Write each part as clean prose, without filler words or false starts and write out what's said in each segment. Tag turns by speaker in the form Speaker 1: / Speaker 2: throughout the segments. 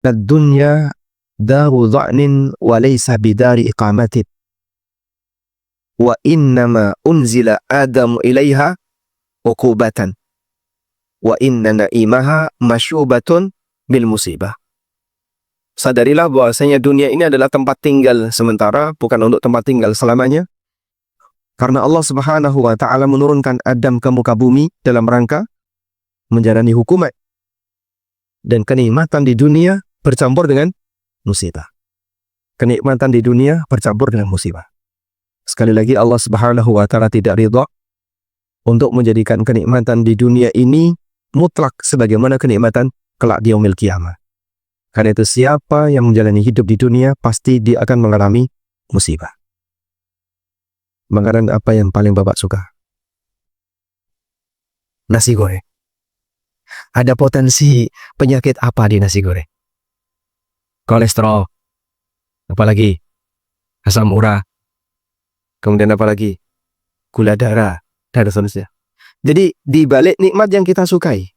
Speaker 1: Ad-dunya daru dha'nin wa laysa bidari iqamatin. Wa innama unzila Adamu ilaiha uqubatan. Wa inna na'imaha masyubatun bil musibah. Sadarilah bahwasanya dunia ini adalah tempat tinggal sementara, bukan untuk tempat tinggal selamanya. Karena Allah Subhanahu wa ta'ala menurunkan Adam ke muka bumi dalam rangka menjalani hukuman. Dan kenikmatan di dunia bercampur dengan musibah. Kenikmatan di dunia bercampur dengan musibah. Sekali lagi Allah Subhanahu wa ta'ala tidak ridha untuk menjadikan kenikmatan di dunia ini mutlak sebagaimana kenikmatan kelak di yaumil qiyamah. Karena itu siapa yang menjalani hidup di dunia pasti dia akan mengalami musibah. Makanan apa yang paling Bapak suka? Nasi goreng. Ada potensi penyakit apa di nasi goreng? Kolesterol. Apalagi? Asam urat. Kemudian apalagi? Gula darah. Dan seterusnya. Jadi di balik nikmat yang kita sukai,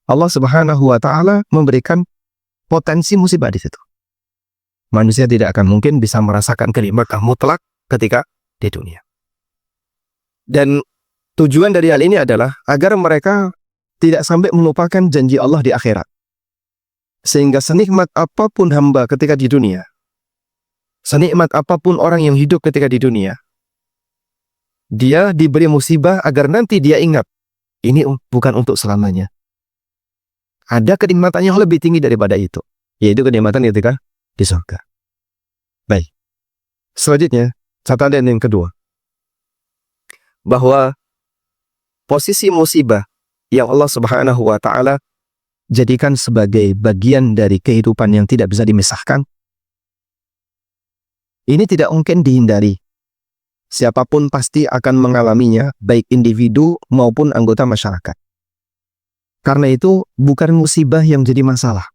Speaker 1: Allah Subhanahu wa ta'ala memberikan potensi musibah di situ. Manusia tidak akan mungkin bisa merasakan kenikmatan mutlak ketika di dunia. Dan tujuan dari hal ini adalah agar mereka tidak sampai melupakan janji Allah di akhirat. Sehingga senikmat apapun hamba ketika di dunia, senikmat apapun orang yang hidup ketika di dunia, dia diberi musibah agar nanti dia ingat, ini bukan untuk selamanya. Ada kenikmatan yang lebih tinggi daripada itu, yaitu kenikmatan ketika di surga. Baik. Selanjutnya, catatan yang kedua, bahwa posisi musibah yang Allah Subhanahu wa ta'ala jadikan sebagai bagian dari kehidupan yang tidak bisa dimisahkan, ini tidak mungkin dihindari. Siapapun pasti akan mengalaminya, baik individu maupun anggota masyarakat. Karena itu bukan musibah yang jadi masalah,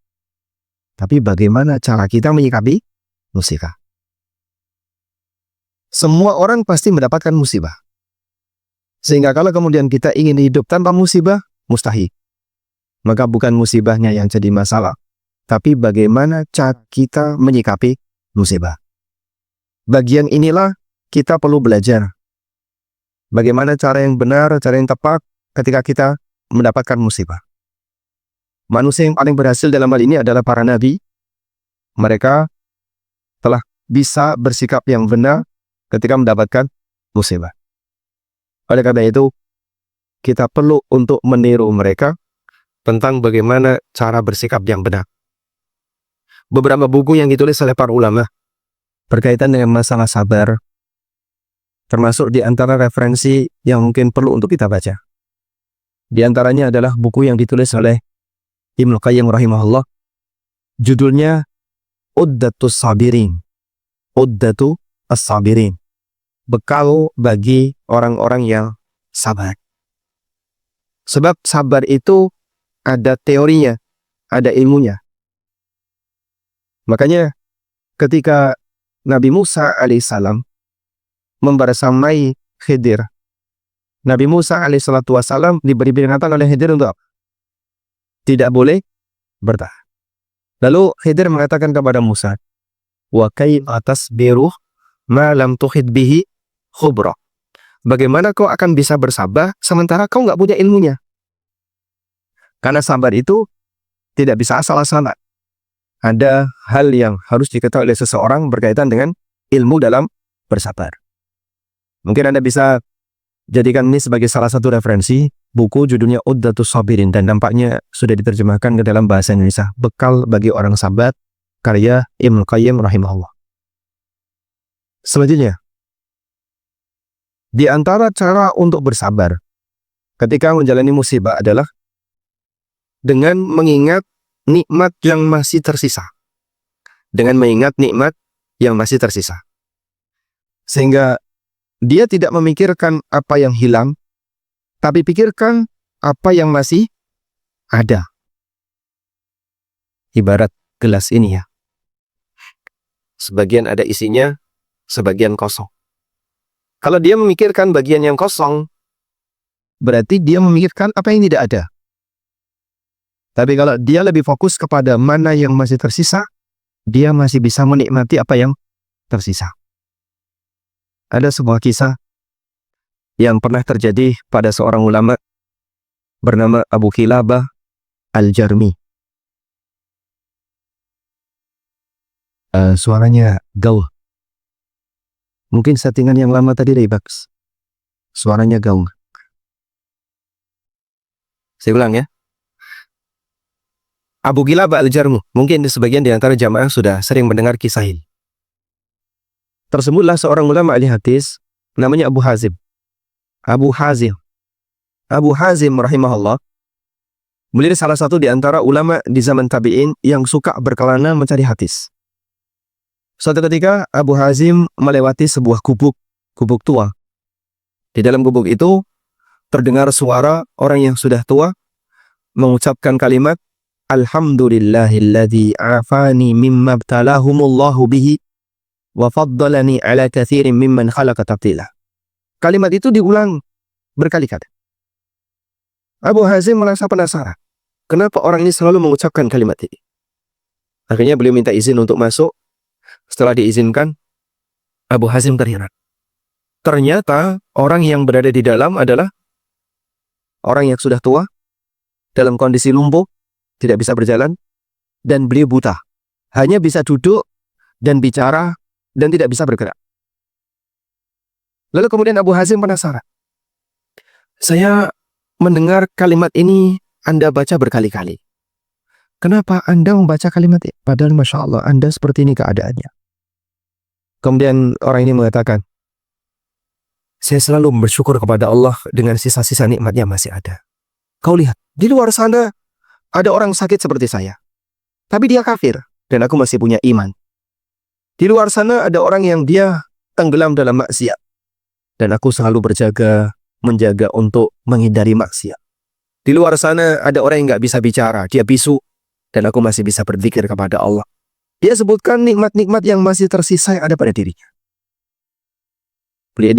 Speaker 1: tapi bagaimana cara kita menyikapi musibah. Semua orang pasti mendapatkan musibah. Sehingga kalau kemudian kita ingin hidup tanpa musibah, mustahil. Maka bukan musibahnya yang jadi masalah, tapi bagaimana cara kita menyikapi musibah. Bagian inilah kita perlu belajar. Bagaimana cara yang benar, cara yang tepat ketika kita mendapatkan musibah. Manusia yang paling berhasil dalam hal ini adalah para nabi. Mereka telah bisa bersikap yang benar ketika mendapatkan musibah. Oleh karena itu, kita perlu untuk meniru mereka tentang bagaimana cara bersikap yang benar. Beberapa buku yang ditulis oleh para ulama berkaitan dengan masalah sabar, termasuk di antara referensi yang mungkin perlu untuk kita baca. Di antaranya adalah buku yang ditulis oleh Ibnu Qayyim rahimahullah. Judulnya Uddatus Sabirin. Uddatu as-Sabirin. Bekal bagi orang-orang yang sabar. Sebab sabar itu ada teorinya, ada ilmunya. Makanya ketika Nabi Musa alaihissalam membersamai Khidir, Nabi Musa alaihissalatu wassalam diberi peringatan oleh Khidir untuk apa? Tidak boleh bertahan. Lalu Khidir mengatakan kepada Musa, wa kaifa tasbiru ma lam tuhid bihi khubra. Bagaimana kau akan bisa bersabar sementara kau nggak punya ilmunya? Karena sabar itu tidak bisa asal-asalan. Ada hal yang harus diketahui oleh seseorang berkaitan dengan ilmu dalam bersabar. Mungkin Anda bisa jadikan ini sebagai salah satu referensi, buku judulnya Uddatus Sabirin, dan nampaknya sudah diterjemahkan ke dalam bahasa Indonesia, Bekal bagi Orang Sabar, karya Ibnu Qayyim rahimahullah. Selanjutnya, di antara cara untuk bersabar ketika menjalani musibah adalah dengan mengingat nikmat yang masih tersisa. Dengan mengingat nikmat yang masih tersisa. Sehingga dia tidak memikirkan apa yang hilang, tapi pikirkan apa yang masih ada. Ibarat gelas ini ya. Sebagian ada isinya, sebagian kosong. Kalau dia memikirkan bagian yang kosong, berarti dia memikirkan apa yang tidak ada. Tapi kalau dia lebih fokus kepada mana yang masih tersisa, dia masih bisa menikmati apa yang tersisa. Ada sebuah kisah yang pernah terjadi pada seorang ulama bernama Abu Kilabah Al-Jarmi. Suaranya gaul. Mungkin settingan yang lama tadi dari bagus. Suaranya gaul. Saya ulang ya. Abu Kilabah Al-Jarmi. Mungkin sebagian di antara jamaah sudah sering mendengar kisah ini. Tersebutlah seorang ulama ahli hadis namanya Abu Hazim. Abu Hazim rahimahullah. Beliau salah satu di antara ulama di zaman tabi'in yang suka berkelana mencari hadis. Suatu ketika Abu Hazim melewati sebuah gubuk tua. Di dalam gubuk itu terdengar suara orang yang sudah tua mengucapkan kalimat Alhamdulillahilladzi afani mimma ibtalahumullahu bihi wa faddalani ala katsirin mimman khalaqa tabdila. Kalimat itu diulang berkali-kali. Abu Hazim merasa penasaran. Kenapa orang ini selalu mengucapkan kalimat ini? Akhirnya beliau minta izin untuk masuk. Setelah diizinkan, Abu Hazim terheran. Ternyata orang yang berada di dalam adalah orang yang sudah tua, dalam kondisi lumpuh, tidak bisa berjalan, dan beliau buta. Hanya bisa duduk dan bicara dan tidak bisa bergerak. Lalu kemudian Abu Hazim penasaran. Saya mendengar kalimat ini Anda baca berkali-kali. Kenapa Anda membaca kalimat ini? Padahal Masya Allah Anda seperti ini keadaannya. Kemudian orang ini mengatakan, saya selalu bersyukur kepada Allah dengan sisa-sisa nikmatnya masih ada. Kau lihat, di luar sana ada orang sakit seperti saya. Tapi dia kafir dan aku masih punya iman. Di luar sana ada orang yang dia tenggelam dalam maksiat. Dan aku selalu menjaga untuk menghindari maksiat. Di luar sana ada orang yang nggak bisa bicara, dia bisu, dan aku masih bisa berzikir kepada Allah. Dia sebutkan nikmat-nikmat yang masih tersisa yang ada pada dirinya. Beliau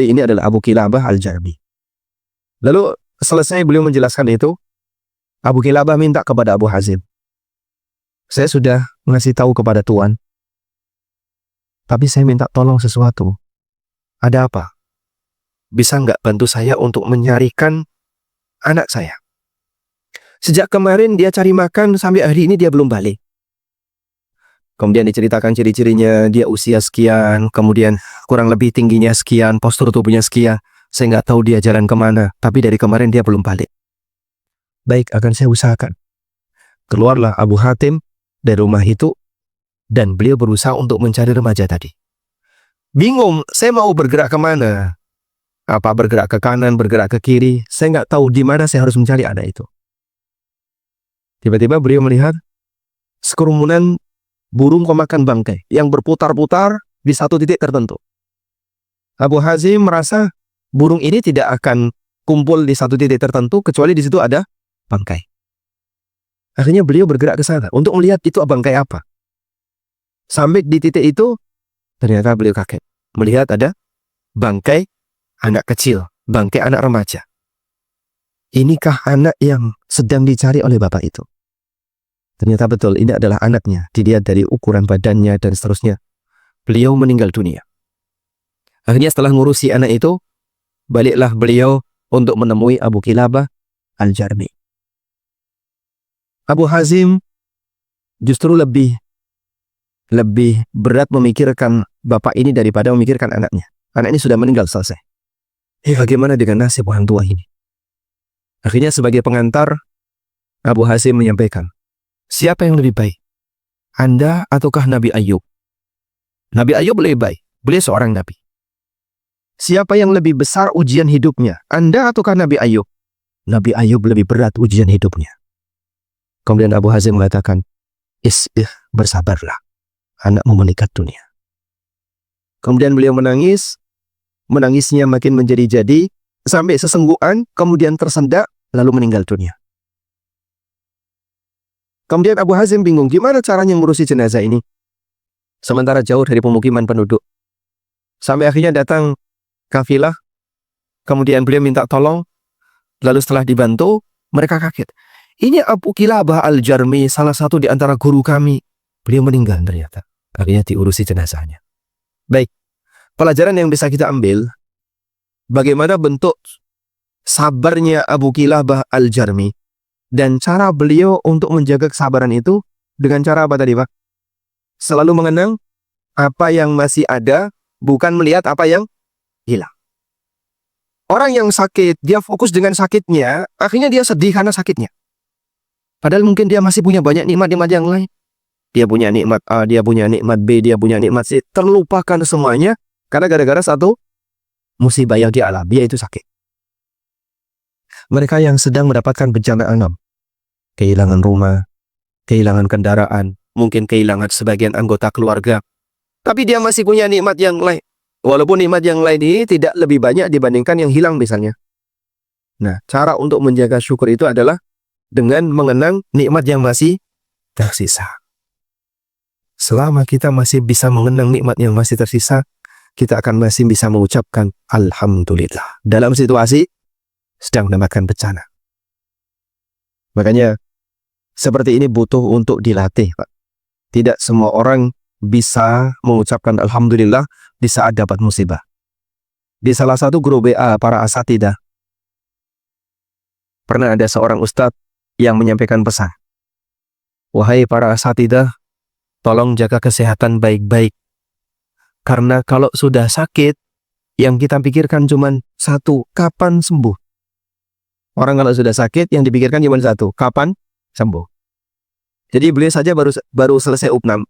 Speaker 1: ini adalah Abu Kilabah Al-Jarmi. Lalu selesai beliau menjelaskan itu, Abu Kilabah minta kepada Abu Hazim, saya sudah ngasih tahu kepada Tuan, tapi saya minta tolong sesuatu. Ada apa? Bisa nggak bantu saya untuk menyarikan anak saya? Sejak kemarin dia cari makan, sampai hari ini dia belum balik. Kemudian diceritakan ciri-cirinya, dia usia sekian, kemudian kurang lebih tingginya sekian, postur tubuhnya sekian. Saya nggak tahu dia jalan kemana, tapi dari kemarin dia belum balik. Baik, akan saya usahakan. Keluarlah Abu Hatim dari rumah itu, dan beliau berusaha untuk mencari remaja tadi. Bingung, saya mau bergerak kemana? Apa bergerak ke kanan, bergerak ke kiri? Saya nggak tahu di mana saya harus mencari anak itu. Tiba-tiba beliau melihat sekerumunan burung pemakan bangkai yang berputar-putar di satu titik tertentu. Abu Hazim merasa burung ini tidak akan kumpul di satu titik tertentu kecuali di situ ada bangkai. Akhirnya beliau bergerak ke sana untuk melihat itu bangkai apa. Sampai di titik itu, ternyata beliau kaget melihat ada bangkai anak kecil, bangkai anak remaja. Inikah anak yang sedang dicari oleh bapak itu? Ternyata betul, ini adalah anaknya. Dilihat dari ukuran badannya dan seterusnya. Beliau meninggal dunia. Akhirnya setelah ngurusi anak itu, baliklah beliau untuk menemui Abu Kilabah Al-Jarmi. Abu Hazim justru lebih berat memikirkan bapak ini daripada memikirkan anaknya. Anak ini sudah meninggal, selesai. Bagaimana dengan nasib orang tua ini? Akhirnya sebagai pengantar, Abu Hazim menyampaikan, siapa yang lebih baik? Anda ataukah Nabi Ayub? Nabi Ayub lebih baik. Beliau seorang Nabi. Siapa yang lebih besar ujian hidupnya? Anda ataukah Nabi Ayub? Nabi Ayub lebih berat ujian hidupnya. Kemudian Abu Hazim mengatakan, bersabarlah. Anakmu meninggal dunia. Kemudian beliau menangis. Menangisnya makin menjadi-jadi. Sampai sesenggukan, kemudian tersendak, lalu meninggal dunia. Kemudian Abu Hazim bingung, gimana caranya ngurusi jenazah ini? Sementara jauh dari pemukiman penduduk. Sampai akhirnya datang kafilah, kemudian beliau minta tolong, lalu setelah dibantu, mereka kaget. Ini Abu Kilabah Al-Jarmi, salah satu di antara guru kami. Beliau meninggal ternyata. Akhirnya diurusi jenazahnya. Baik, pelajaran yang bisa kita ambil, bagaimana bentuk sabarnya Abu Kilabah Al-Jarmi, dan cara beliau untuk menjaga kesabaran itu dengan cara apa tadi, Pak? Selalu mengenang apa yang masih ada, bukan melihat apa yang hilang. Orang yang sakit, dia fokus dengan sakitnya, akhirnya dia sedih karena sakitnya. Padahal mungkin dia masih punya banyak nikmat-nikmat yang lain. Dia punya nikmat A, dia punya nikmat B, dia punya nikmat C. Terlupakan semuanya karena gara-gara satu musibah yang dialami, yaitu sakit. Mereka yang sedang mendapatkan bencana alam, kehilangan rumah, kehilangan kendaraan, mungkin kehilangan sebagian anggota keluarga, tapi dia masih punya nikmat yang lain. Walaupun nikmat yang lain ini tidak lebih banyak dibandingkan yang hilang misalnya. Nah, cara untuk menjaga syukur itu adalah dengan mengenang nikmat yang masih tersisa. Selama kita masih bisa mengenang nikmat yang masih tersisa, kita akan masih bisa mengucapkan Alhamdulillah dalam situasi sedang mendapatkan bencana. Makanya seperti ini butuh untuk dilatih, Pak. Tidak semua orang bisa mengucapkan Alhamdulillah di saat dapat musibah. Di salah satu grup WA para asatidah, pernah ada seorang ustadz yang menyampaikan pesan. Wahai para asatidah, tolong jaga kesehatan baik-baik. Karena kalau sudah sakit, yang kita pikirkan cuma satu, kapan sembuh. Orang kalau sudah sakit, yang dipikirkan cuma satu, kapan sembuh. Jadi beliau saja baru selesai UPNAM.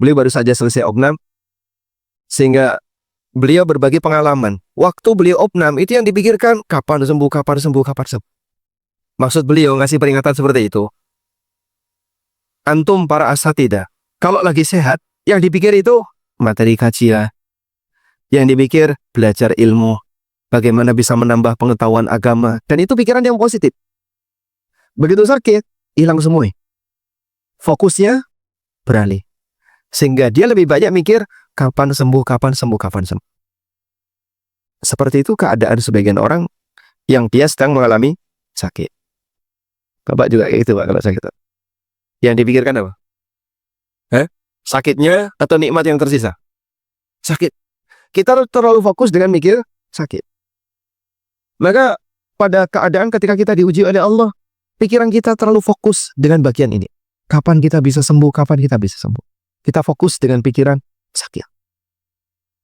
Speaker 1: Beliau baru saja selesai UPNAM, sehingga beliau berbagi pengalaman. Waktu beliau UPNAM, itu yang dipikirkan, kapan sembuh, kapan sembuh, kapan sembuh. Maksud beliau ngasih peringatan seperti itu. Antum para asatidah, kalau lagi sehat, yang dipikir itu materi kajian. Yang dipikir belajar ilmu, bagaimana bisa menambah pengetahuan agama, dan itu pikiran yang positif. Begitu sakit, hilang semua. Fokusnya beralih. Sehingga dia lebih banyak mikir kapan sembuh, kapan sembuh, kapan sembuh. Seperti itu keadaan sebagian orang yang dia sedang mengalami sakit. Bapak juga kayak gitu, Pak, kalau sakit. Yang dipikirkan apa? Sakitnya atau nikmat yang tersisa? Sakit. Kita terlalu fokus dengan mikir sakit. Maka pada keadaan ketika kita diuji oleh Allah, pikiran kita terlalu fokus dengan bagian ini. Kapan kita bisa sembuh, kapan kita bisa sembuh. Kita fokus dengan pikiran sakit.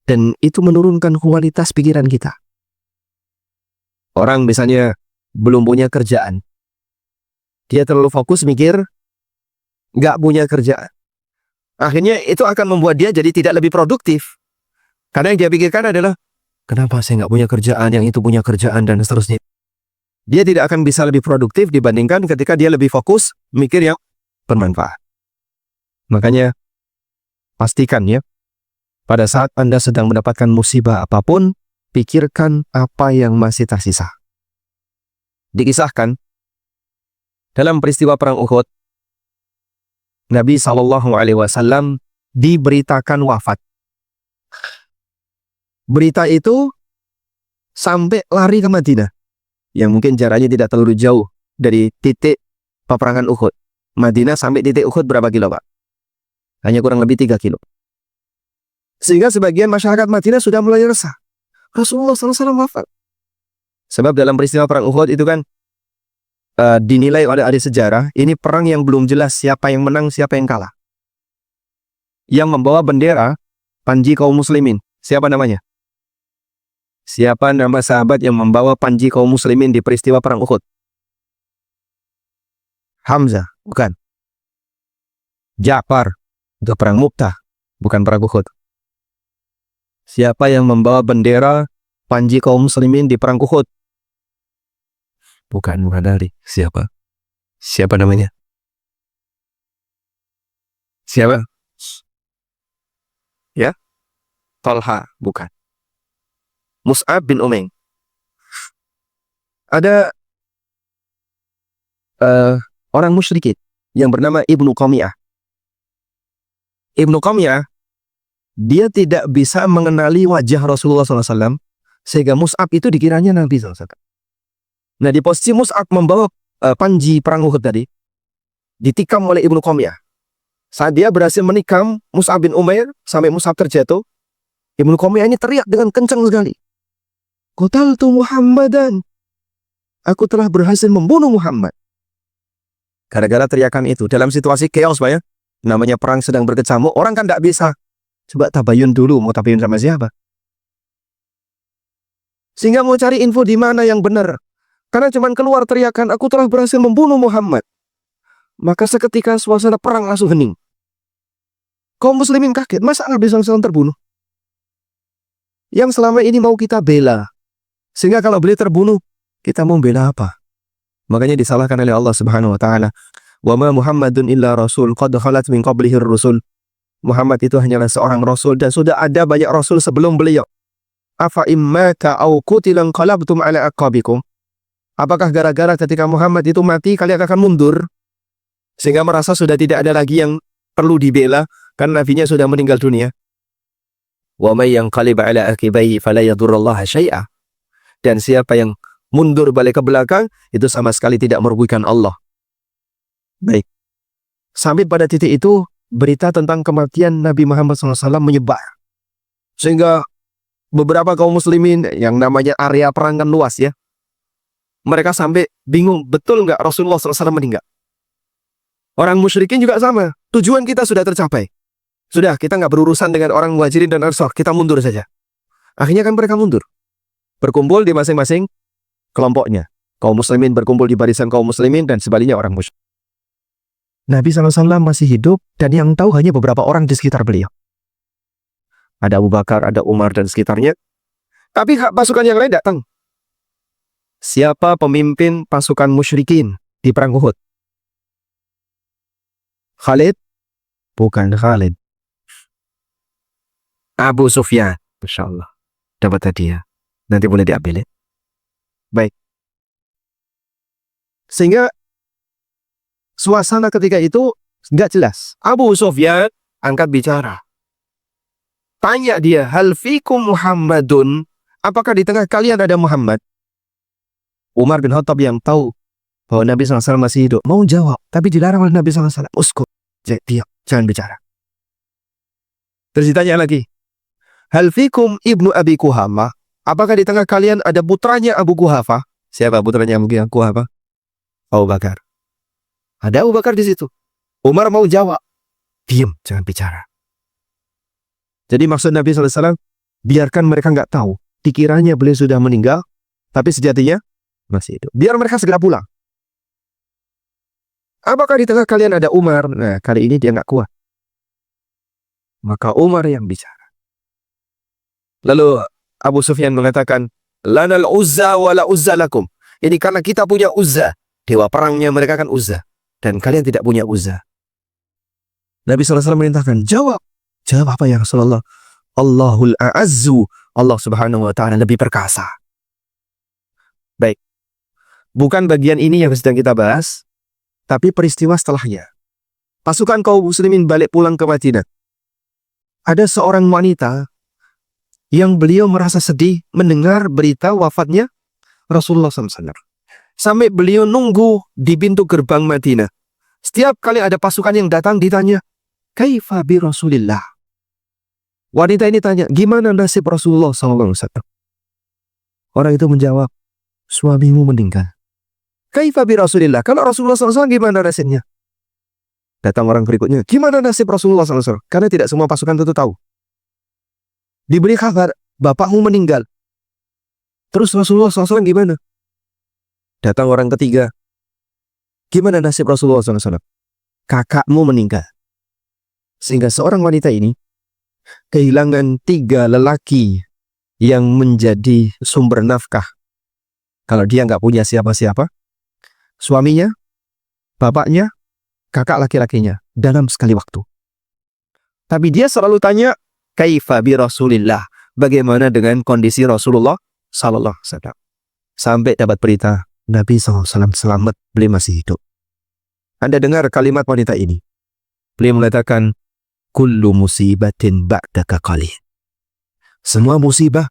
Speaker 1: Dan itu menurunkan kualitas pikiran kita. Orang misalnya belum punya kerjaan. Dia terlalu fokus mikir nggak punya kerjaan. Akhirnya itu akan membuat dia jadi tidak lebih produktif. Karena yang dia pikirkan adalah, kenapa saya nggak punya kerjaan, yang itu punya kerjaan, dan seterusnya. Dia tidak akan bisa lebih produktif dibandingkan ketika dia lebih fokus mikir yang bermanfaat. Makanya pastikan ya, pada saat Anda sedang mendapatkan musibah apapun, pikirkan apa yang masih tersisa. Dikisahkan dalam peristiwa perang Uhud, Nabi SAW diberitakan wafat. Berita itu sampai lari ke Madinah, yang mungkin jaraknya tidak terlalu jauh dari titik peperangan Uhud. Madinah sampai titik Uhud berapa kilo, Pak? Hanya kurang lebih 3 kilo. Sehingga sebagian masyarakat Madinah sudah mulai resah. Rasulullah SAW wafat. Sebab dalam peristiwa perang Uhud itu kan dinilai oleh ahli sejarah, ini perang yang belum jelas siapa yang menang, siapa yang kalah. Yang membawa bendera panji kaum muslimin, siapa namanya? Siapa nama sahabat yang membawa panji kaum muslimin di peristiwa perang Uhud? Hamzah, bukan. Ja'far, itu perang Mu'tah, bukan perang Uhud. Siapa yang membawa bendera panji kaum muslimin di perang Uhud? Bukan dari. Siapa? Siapa namanya? Siapa? Ya? Talha, bukan. Mus'ab bin Umair. Ada orang musyrikin yang bernama Ibnu Qamiyah. Ibnu Qamiyah, dia tidak bisa mengenali wajah Rasulullah SAW, sehingga Mus'ab itu dikiranya Nabi SAW. Nah, di posisi Mus'ab membawa panji perang Uhud tadi ditikam oleh Ibnu Qamiyah. Saat dia berhasil menikam Mus'ab bin Umair sampai Mus'ab terjatuh, Ibnu Qamiyah ini teriak dengan kencang sekali, "Qataltu Muhammadan." Aku telah berhasil membunuh Muhammad. Gara-gara teriakan itu, dalam situasi chaos, Pak ya. Namanya perang sedang berkecamuk, orang kan tidak bisa. Coba tabayun dulu, mau tabayun sama siapa? Sehingga mau cari info di mana yang benar. Karena cuman keluar teriakan, "Aku telah berhasil membunuh Muhammad." Maka seketika suasana perang langsung hening. Kaum muslimin kaget, masa Nabi SAW terbunuh? Yang selama ini mau kita bela. Sehingga kalau beliau terbunuh, kita mau bela apa? Makanya disalahkan oleh Allah Subhanahu wa taala. "Wa ma Muhammadun illa rasul qad khalat min qablihi rusul." Muhammad itu hanyalah seorang rasul dan sudah ada banyak rasul sebelum beliau. "Afa immata aw qutila qalabtum ala aqabikum." Apakah gara-gara ketika Muhammad itu mati kalian akan mundur? Sehingga merasa sudah tidak ada lagi yang perlu dibela karena nabinya sudah meninggal dunia. "Wa may yanqalib ala aqibaihi fala yadurrullaha syai'a." Dan siapa yang mundur balik ke belakang, itu sama sekali tidak merugikan Allah. Baik. Sampai pada titik itu, berita tentang kematian Nabi Muhammad SAW menyebar. Sehingga beberapa kaum muslimin, yang namanya area perang kan luas ya, mereka sampai bingung, betul nggak Rasulullah SAW meninggal? Orang musyrikin juga sama. Tujuan kita sudah tercapai. Sudah, kita nggak berurusan dengan orang Muhajirin dan Ansar, kita mundur saja. Akhirnya kan mereka mundur. Berkumpul di masing-masing kelompoknya. Kaum muslimin berkumpul di barisan kaum muslimin dan sebaliknya orang musyrik. Nabi SAW masih hidup dan yang tahu hanya beberapa orang di sekitar beliau. Ada Abu Bakar, ada Umar dan sekitarnya. Tapi pasukan yang lain datang. Siapa pemimpin pasukan musyrikin di perang Uhud? Khalid? Bukan Khalid. Abu Sufyan. Masya Allah. Dapat hadiah. Nanti boleh diambil ya. Baik. Sehingga suasana ketika itu nggak jelas. Abu Sufyan angkat bicara. Tanya dia, "Hal fikum Muhammadun?" Apakah di tengah kalian ada Muhammad? Umar bin Khattab yang tahu bahwa Nabi SAW masih hidup, mau jawab, tapi dilarang oleh Nabi SAW. Uskut. Diam, jangan bicara. Terus ditanya lagi, "Hal fikum Ibnu Abi Quhafah?" Apakah di tengah kalian ada putranya Abu Quhafah? Siapa putranya Abu Quhafah? Abu Bakar. Ada Abu Bakar di situ. Umar mau jawab. Diam, jangan bicara. Jadi maksud Nabi SAW, biarkan mereka nggak tahu. Dikiranya beliau sudah meninggal, tapi sejatinya masih hidup. Biar mereka segera pulang. Apakah di tengah kalian ada Umar? Nah, kali ini dia nggak kuat. Maka Umar yang bicara. Lalu Abu Sufyan mengatakan, "Lanal Uzza wa la Uzza lakum." Ini karena kita punya Uzza. Dewa perangnya mereka kan Uzza. Dan kalian tidak punya Uzza. Nabi SAW merintahkan, jawab. Jawab apa ya Rasulullah? Allahul A'azzu. Allah Subhanahu wa Ta'ala lebih perkasa. Baik. Bukan bagian ini yang sedang kita bahas, tapi peristiwa setelahnya. Pasukan kaum muslimin balik pulang ke Madinah. Ada seorang wanita yang beliau merasa sedih mendengar berita wafatnya Rasulullah SAW. Sampai beliau nunggu di pintu gerbang Madinah. Setiap kali ada pasukan yang datang ditanya, "Kaifa bi Rasulillah?" Wanita ini tanya, "Gimana nasib Rasulullah SAW?" Orang itu menjawab, "Suamimu meninggal." "Kaifa bi Rasulillah?" Kalau Rasulullah SAW gimana nasibnya? Datang orang berikutnya, "Gimana nasib Rasulullah SAW?" Karena tidak semua pasukan tentu tahu. Diberi kabar, "Bapakmu meninggal." Terus Rasulullah SAW gimana? Datang orang ketiga, "Gimana nasib Rasulullah SAW?" "Kakakmu meninggal." Sehingga seorang wanita ini kehilangan 3 lelaki yang menjadi sumber nafkah. Kalau dia nggak punya siapa-siapa, suaminya, bapaknya, kakak laki-lakinya dalam sekali waktu. Tapi dia selalu tanya, "Kaifa bi Rasulillah?" Bagaimana dengan kondisi Rasulullah sallallahu alaihi wasallam? Sampai dapat berita Nabi SAW selamat, beliau masih hidup. Anda dengar kalimat wanita ini. Beliau mengatakan, "Kullu musibatin ba'daka qalil." Semua musibah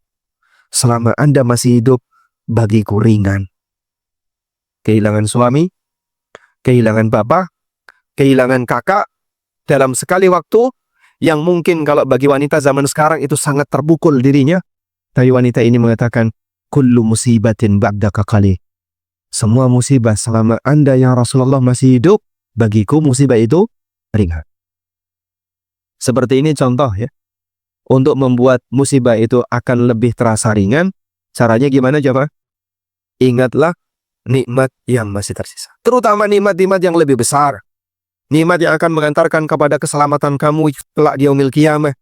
Speaker 1: selama Anda masih hidup bagiku ringan. Kehilangan suami, kehilangan bapak, kehilangan kakak dalam sekali waktu yang mungkin kalau bagi wanita zaman sekarang itu sangat terpukul dirinya. Tapi wanita ini mengatakan, kullu musibatin ba'daka qalil. Semua musibah selama Anda yang Rasulullah masih hidup, bagiku musibah itu ringan. Seperti ini contoh ya. Untuk membuat musibah itu akan lebih terasa ringan, caranya gimana coba? Ingatlah nikmat yang masih tersisa. Terutama nikmat-nikmat yang lebih besar. Nikmat yang akan mengantarkan kepada keselamatan kamu kelak di yaumil qiyamah.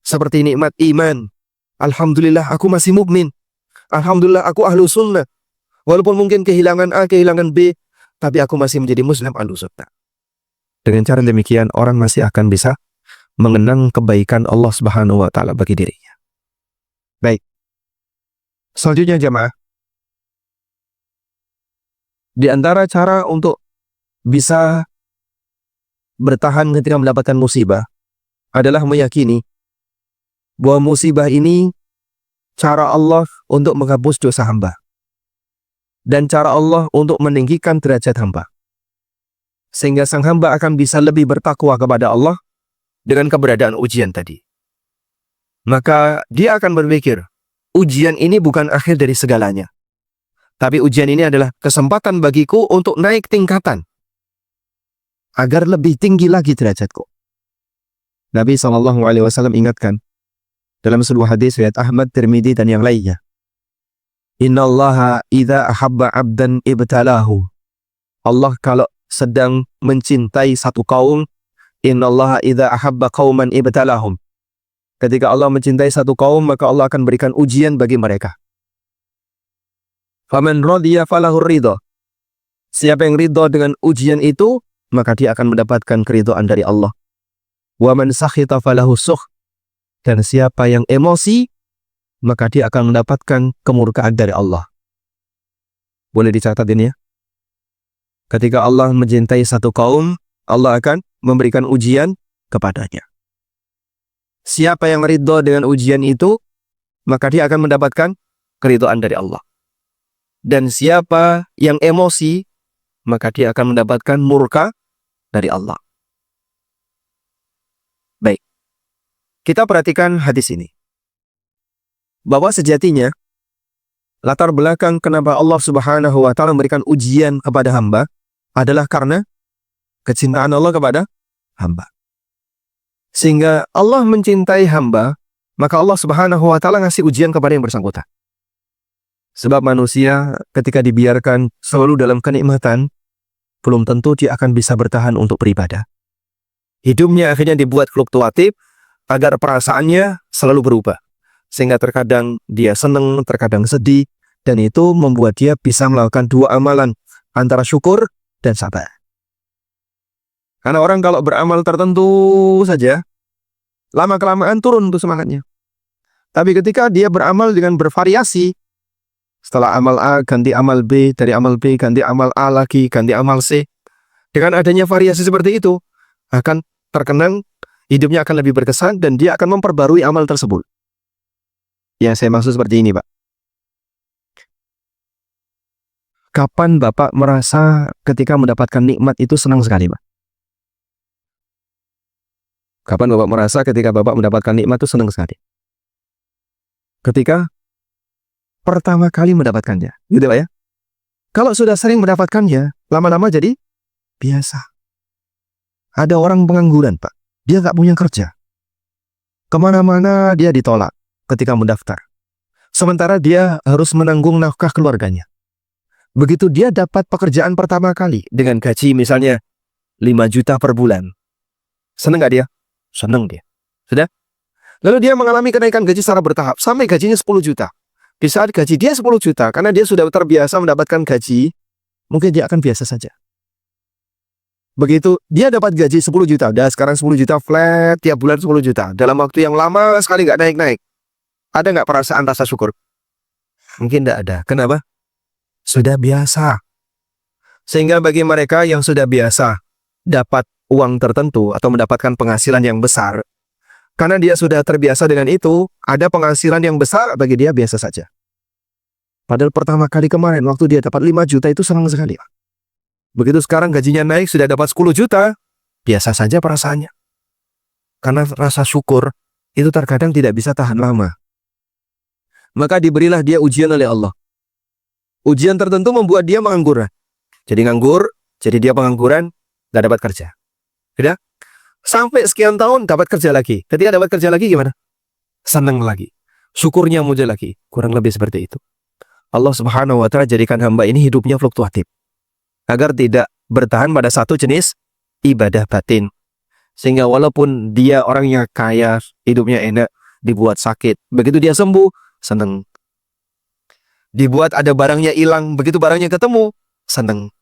Speaker 1: Seperti nikmat iman. Alhamdulillah aku masih mukmin. Alhamdulillah aku ahlu sunnah. Walaupun mungkin kehilangan A, kehilangan B, tapi aku masih menjadi muslim ahlu sunnah. Dengan cara demikian orang masih akan bisa mengenang kebaikan Allah Subhanahu wa taala bagi dirinya. Baik. Selanjutnya jemaah. Di antara cara untuk bisa bertahan ketika mendapatkan musibah adalah meyakini bahwa musibah ini cara Allah untuk menghapus dosa hamba dan cara Allah untuk meninggikan derajat hamba, sehingga sang hamba akan bisa lebih bertakwa kepada Allah dengan keberadaan ujian tadi. Maka dia akan berpikir, ujian ini bukan akhir dari segalanya, tapi ujian ini adalah kesempatan bagiku untuk naik tingkatan agar lebih tinggi lagi derajatku. Nabi SAW ingatkan dalam sebuah hadis riwayat Ahmad, Tirmidzi dan yang lainnya, Innallaha idza ahabba 'abdan ibtalahu. Allah kalau sedang mencintai satu kaum, Innallaha idza ahabba qauman ibtalahum. Ketika Allah mencintai satu kaum, maka Allah akan berikan ujian bagi mereka. Faman radiya falahu ridha. Siapa yang ridha dengan ujian itu, maka dia akan mendapatkan keridhaan dari Allah. Wa man sakhita falahu sukh. Dan siapa yang emosi, maka dia akan mendapatkan kemurkaan dari Allah. Boleh dicatat ini ya. Ketika Allah mencintai satu kaum, Allah akan memberikan ujian kepadanya. Siapa yang ridho dengan ujian itu, maka dia akan mendapatkan keridhaan dari Allah. Dan siapa yang emosi, maka dia akan mendapatkan murka dari Allah. Baik. Kita perhatikan hadis ini. Bahwa sejatinya, latar belakang kenapa Allah Subhanahu wa ta'ala memberikan ujian kepada hamba adalah karena kecintaan Allah kepada hamba. Sehingga Allah mencintai hamba, maka Allah Subhanahu wa ta'ala ngasih ujian kepada yang bersangkutan. Sebab manusia ketika dibiarkan selalu dalam kenikmatan, belum tentu dia akan bisa bertahan untuk beribadah. Hidupnya akhirnya dibuat fluktuatif agar perasaannya selalu berubah. Sehingga terkadang dia senang, terkadang sedih, dan itu membuat dia bisa melakukan dua amalan, antara syukur dan sabar. Karena orang kalau beramal tertentu saja, lama-kelamaan turun tuh semangatnya. Tapi ketika dia beramal dengan bervariasi, setelah amal A ganti amal B, dari amal B ganti amal A lagi, ganti amal C, dengan adanya variasi seperti itu, akan terkenang, hidupnya akan lebih berkesan, dan dia akan memperbarui amal tersebut. Yang saya maksud seperti ini, Pak. Kapan Bapak merasa ketika mendapatkan nikmat itu senang sekali, Pak? Kapan Bapak merasa ketika Bapak mendapatkan nikmat itu senang sekali? Ketika pertama kali mendapatkannya, gitu Pak ya? Kalau sudah sering mendapatkannya, lama-lama jadi biasa. Ada orang pengangguran, Pak. Dia nggak punya kerja. Kemana-mana dia ditolak ketika mendaftar. Sementara dia harus menanggung nafkah keluarganya. Begitu dia dapat pekerjaan pertama kali dengan gaji misalnya 5 juta per bulan. Senang nggak dia? Senang dia. Sudah? Lalu dia mengalami kenaikan gaji secara bertahap sampai gajinya 10 juta. Di saat gaji dia 10 juta, karena dia sudah terbiasa mendapatkan gaji, mungkin dia akan biasa saja. Begitu dia dapat gaji 10 juta, udah sekarang 10 juta flat, tiap bulan 10 juta. Dalam waktu yang lama sekali nggak naik-naik. Ada nggak perasaan rasa syukur? Mungkin tidak ada. Kenapa? Sudah biasa. Sehingga bagi mereka yang sudah biasa dapat uang tertentu atau mendapatkan penghasilan yang besar, karena dia sudah terbiasa dengan itu, ada penghasilan yang besar bagi dia biasa saja. Padahal pertama kali kemarin waktu dia dapat 5 juta itu senang sekali. Begitu sekarang gajinya naik sudah dapat 10 juta, biasa saja perasaannya. Karena rasa syukur itu terkadang tidak bisa tahan lama. Maka diberilah dia ujian oleh Allah. Ujian tertentu membuat dia menganggur. Jadi nganggur, jadi dia pengangguran, gak dapat kerja. Sudah? Sampai sekian tahun dapat kerja lagi. Ketika dapat kerja lagi gimana? Senang lagi. Syukurnya muncul lagi. Kurang lebih seperti itu. Allah Subhanahu wa Ta'ala jadikan hamba ini hidupnya fluktuatif. Agar tidak bertahan pada satu jenis ibadah batin. Sehingga walaupun dia orangnya kaya, hidupnya enak, dibuat sakit. Begitu dia sembuh, senang. Dibuat ada barangnya hilang, begitu barangnya ketemu, senang.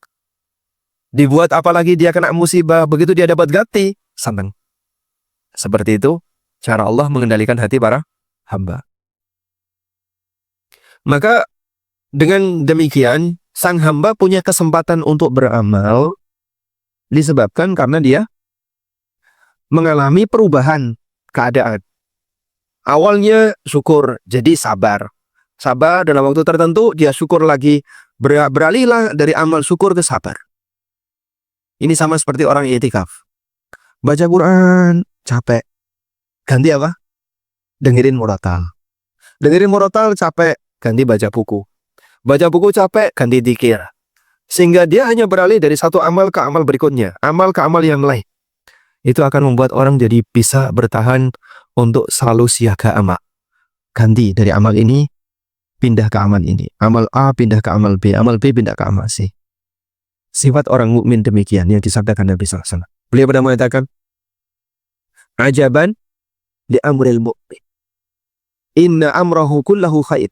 Speaker 1: Dibuat apalagi dia kena musibah, begitu dia dapat ganti, senang. Seperti itu cara Allah mengendalikan hati para hamba. Maka dengan demikian sang hamba punya kesempatan untuk beramal disebabkan karena dia mengalami perubahan keadaan. Awalnya syukur, jadi sabar. Sabar dalam waktu tertentu, dia syukur lagi. Beralihlah dari amal syukur ke sabar. Ini sama seperti orang i'tikaf. Baca Quran, capek. Ganti apa? Dengerin murotal. Dengerin murotal, capek. Ganti baca buku. Baca buku capek, ganti dzikir. Sehingga dia hanya beralih dari satu amal ke amal berikutnya. Amal ke amal yang lain. Itu akan membuat orang jadi bisa bertahan untuk selalu siaga amal. Ganti dari amal ini, pindah ke amal ini. Amal A pindah ke amal B. Amal B pindah ke amal C. Sifat orang mukmin demikian yang disabdakan Nabi SAW. Beliau pernah mengatakan, ajaban li amril mu'min. Inna amrahu kullahu khair.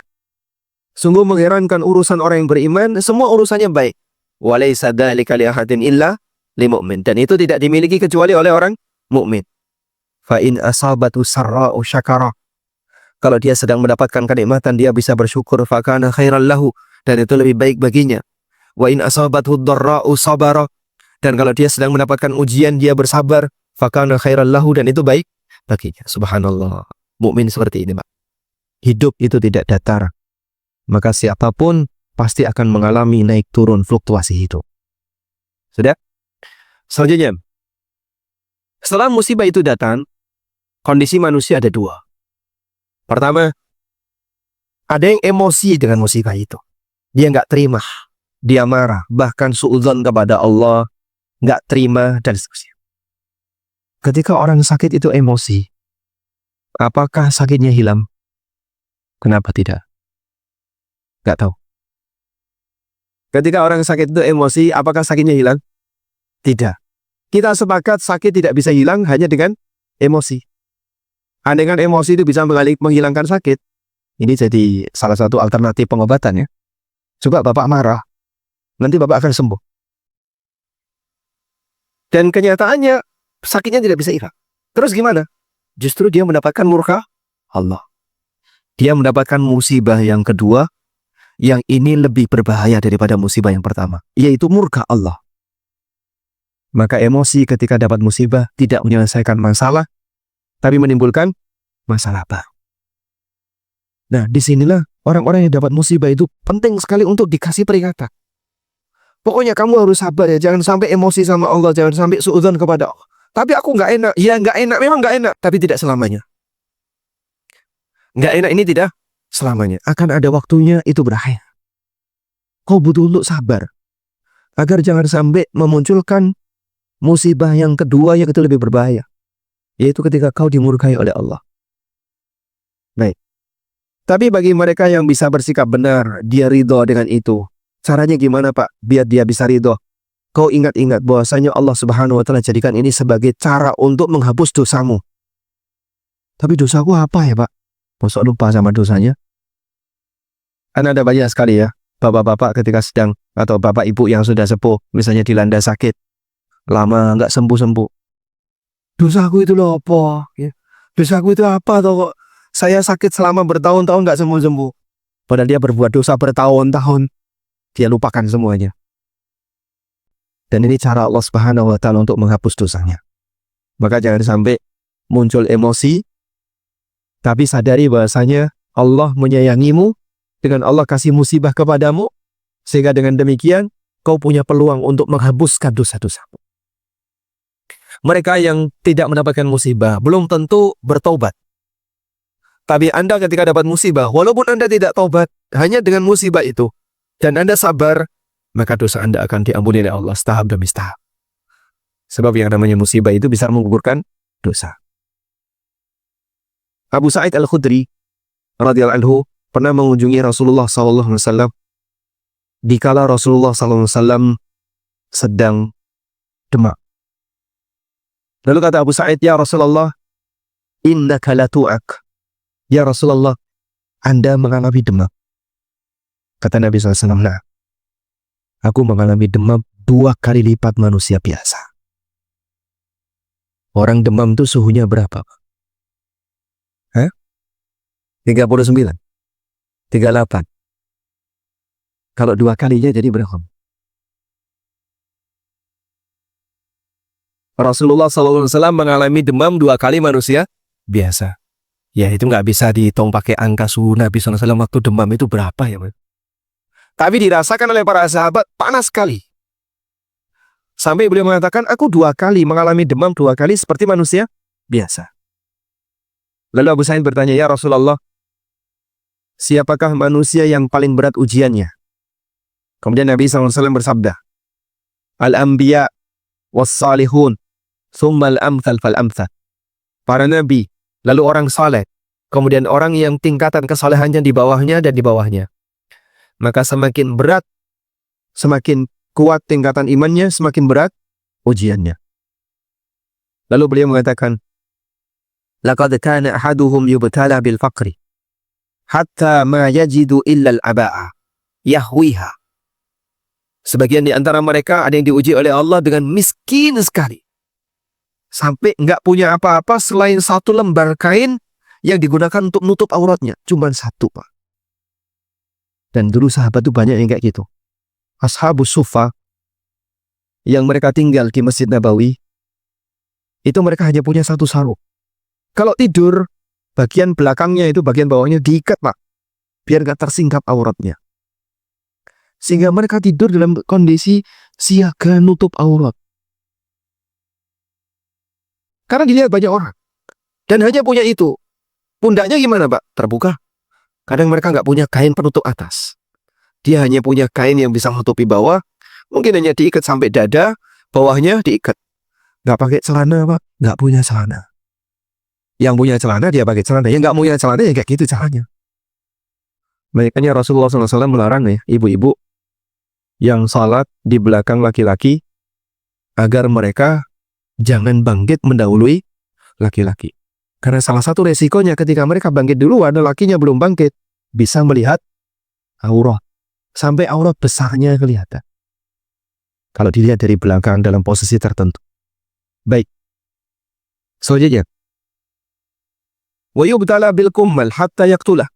Speaker 1: Sungguh mengherankan urusan orang yang beriman, semua urusannya baik. Walaysa dzalika li ahadin illa li mu'min. Dan itu tidak dimiliki kecuali oleh orang mukmin. Fa in asabatu sarra'u syakara. Kalau dia sedang mendapatkan kenikmatan, dia bisa bersyukur. Fa kana khairan lahu. Dan itu lebih baik baginya. Wa in asabathu dharra'u sabara. Dan kalau dia sedang mendapatkan ujian, dia bersabar. Fa kana khairan lahu. Dan itu baik baginya. Subhanallah. Mukmin seperti ini, Pak. Hidup itu tidak datar. Maka siapapun pasti akan mengalami naik turun fluktuasi hidup. Sudah? Selanjutnya, setelah musibah itu datang, kondisi manusia ada dua. Pertama, ada yang emosi dengan musibah itu. Dia nggak terima, dia marah, bahkan suudzon kepada Allah, nggak terima, dan seterusnya. Ketika orang sakit itu emosi, apakah sakitnya hilang? Kenapa tidak? Nggak tahu. Ketika orang sakit itu emosi, apakah sakitnya hilang? Tidak. Kita sepakat sakit tidak bisa hilang hanya dengan emosi. Andaikan emosi itu bisa menghilangkan sakit, ini jadi salah satu alternatif pengobatan ya. Coba Bapak marah, nanti Bapak akan sembuh. Dan kenyataannya sakitnya tidak bisa hilang. Terus gimana? Justru dia mendapatkan murka Allah. Dia mendapatkan musibah yang kedua, yang ini lebih berbahaya daripada musibah yang pertama, yaitu murka Allah. Maka emosi ketika dapat musibah tidak menyelesaikan masalah, tapi menimbulkan masalah baru. Nah, disinilah orang-orang yang dapat musibah itu penting sekali untuk dikasih peringatan. Pokoknya kamu harus sabar ya, jangan sampai emosi sama Allah, jangan sampai suudzon kepada Allah. Tapi aku nggak enak, ya nggak enak, memang nggak enak, tapi tidak selamanya. Nggak enak ini tidak selamanya, akan ada waktunya itu berakhir. Kau butuh untuk sabar, agar jangan sampai memunculkan musibah yang kedua yang itu lebih berbahaya, yaitu ketika kau dimurkai oleh Allah. Baik. Tapi bagi mereka yang bisa bersikap benar, dia ridho dengan itu. Caranya gimana Pak? Biar dia bisa ridho. Kau ingat-ingat bahwasanya Allah Subhanahu wa Ta'ala jadikan ini sebagai cara untuk menghapus dosamu. Tapi dosaku apa ya Pak? Masuk lupa sama dosanya? Kan ada banyak sekali ya, bapak-bapak ketika sedang, atau bapak ibu yang sudah sepuh, misalnya dilanda sakit, lama nggak sembuh-sembuh. Dosaku itu loh apa? Ya. Dosaku itu apa toh? Saya sakit selama bertahun-tahun nggak sembuh-sembuh. Padahal dia berbuat dosa bertahun-tahun. Dia lupakan semuanya. Dan ini cara Allah Subhanahu wa Ta'ala untuk menghapus dosanya. Maka jangan sampai muncul emosi, tapi sadari bahwasanya Allah menyayangimu, dengan Allah kasih musibah kepadamu, sehingga dengan demikian kau punya peluang untuk menghapuskan dosa-dosa. Mereka yang tidak mendapatkan musibah belum tentu bertobat. Tapi Anda ketika dapat musibah, walaupun Anda tidak tobat, hanya dengan musibah itu, dan Anda sabar, maka dosa Anda akan diampuni oleh Allah setahap demi setahap. Sebab yang namanya musibah itu bisa menggugurkan dosa. Abu Sa'id Al-Khudri radhiyallahu anhu pernah mengunjungi Rasulullah SAW dikala Rasulullah SAW sedang demam. Lalu kata Abu Sa'id, "Ya Rasulullah, innaka la tu'ak." Ya Rasulullah, Anda mengalami demam. Kata Nabi SAW, "Nah, aku mengalami demam 2 kali lipat manusia biasa." Orang demam itu suhunya berapa? 39, 38. Kalau 2 kalinya jadi berapa? Rasulullah SAW mengalami demam 2 kali manusia biasa. Ya itu nggak bisa dihitung pakai angka suhu Nabi SAW waktu demam itu berapa ya. Tapi dirasakan oleh para sahabat panas sekali. Sampai beliau mengatakan, aku 2 kali mengalami demam 2 kali seperti manusia biasa. Lalu Abu Sa'id bertanya, "Ya Rasulullah, siapakah manusia yang paling berat ujiannya?" Kemudian Nabi SAW bersabda, "Al-anbiya was-salihun, thumma al-amthal fal-amthal." Para nabi, lalu orang saleh, kemudian orang yang tingkatan kesalehannya di bawahnya dan di bawahnya. Maka semakin berat, semakin kuat tingkatan imannya, semakin berat ujiannya. Lalu beliau mengatakan, "Laqad kana ahaduhum yubtala bil faqri hatta ma yajidu illa al-aba'a yahwiha." Sebagian di antara mereka ada yang diuji oleh Allah dengan miskin sekali. Sampai nggak punya apa-apa selain 1 lembar kain yang digunakan untuk nutup auratnya. Cuma 1, Pak. Dan dulu sahabat itu banyak yang kayak gitu. Ashabus Sufa yang mereka tinggal di Masjid Nabawi, itu mereka hanya punya 1 sarung. Kalau tidur, bagian belakangnya itu, bagian bawahnya diikat, Pak. Biar nggak tersingkap auratnya. Sehingga mereka tidur dalam kondisi siaga nutup aurat. Karena dilihat banyak orang. Dan hanya punya itu. Pundaknya gimana, Pak? Terbuka. Kadang mereka nggak punya kain penutup atas. Dia hanya punya kain yang bisa menutupi bawah. Mungkin hanya diikat sampai dada. Bawahnya diikat. Nggak pakai celana, Pak. Nggak punya celana. Yang punya celana, dia pakai celana. Yang nggak punya celana, ya kayak gitu caranya. Makanya Rasulullah SAW melarang ya, ibu-ibu yang salat di belakang laki-laki agar mereka jangan bangkit mendahului laki-laki. Karena salah satu resikonya ketika mereka bangkit duluan, lakinya belum bangkit, bisa melihat aurat. Sampai aurat besarnya kelihatan. Kalau dilihat dari belakang dalam posisi tertentu. Baik. Selanjutnya. Wa yubtala bil kummal hatta yaqtulah.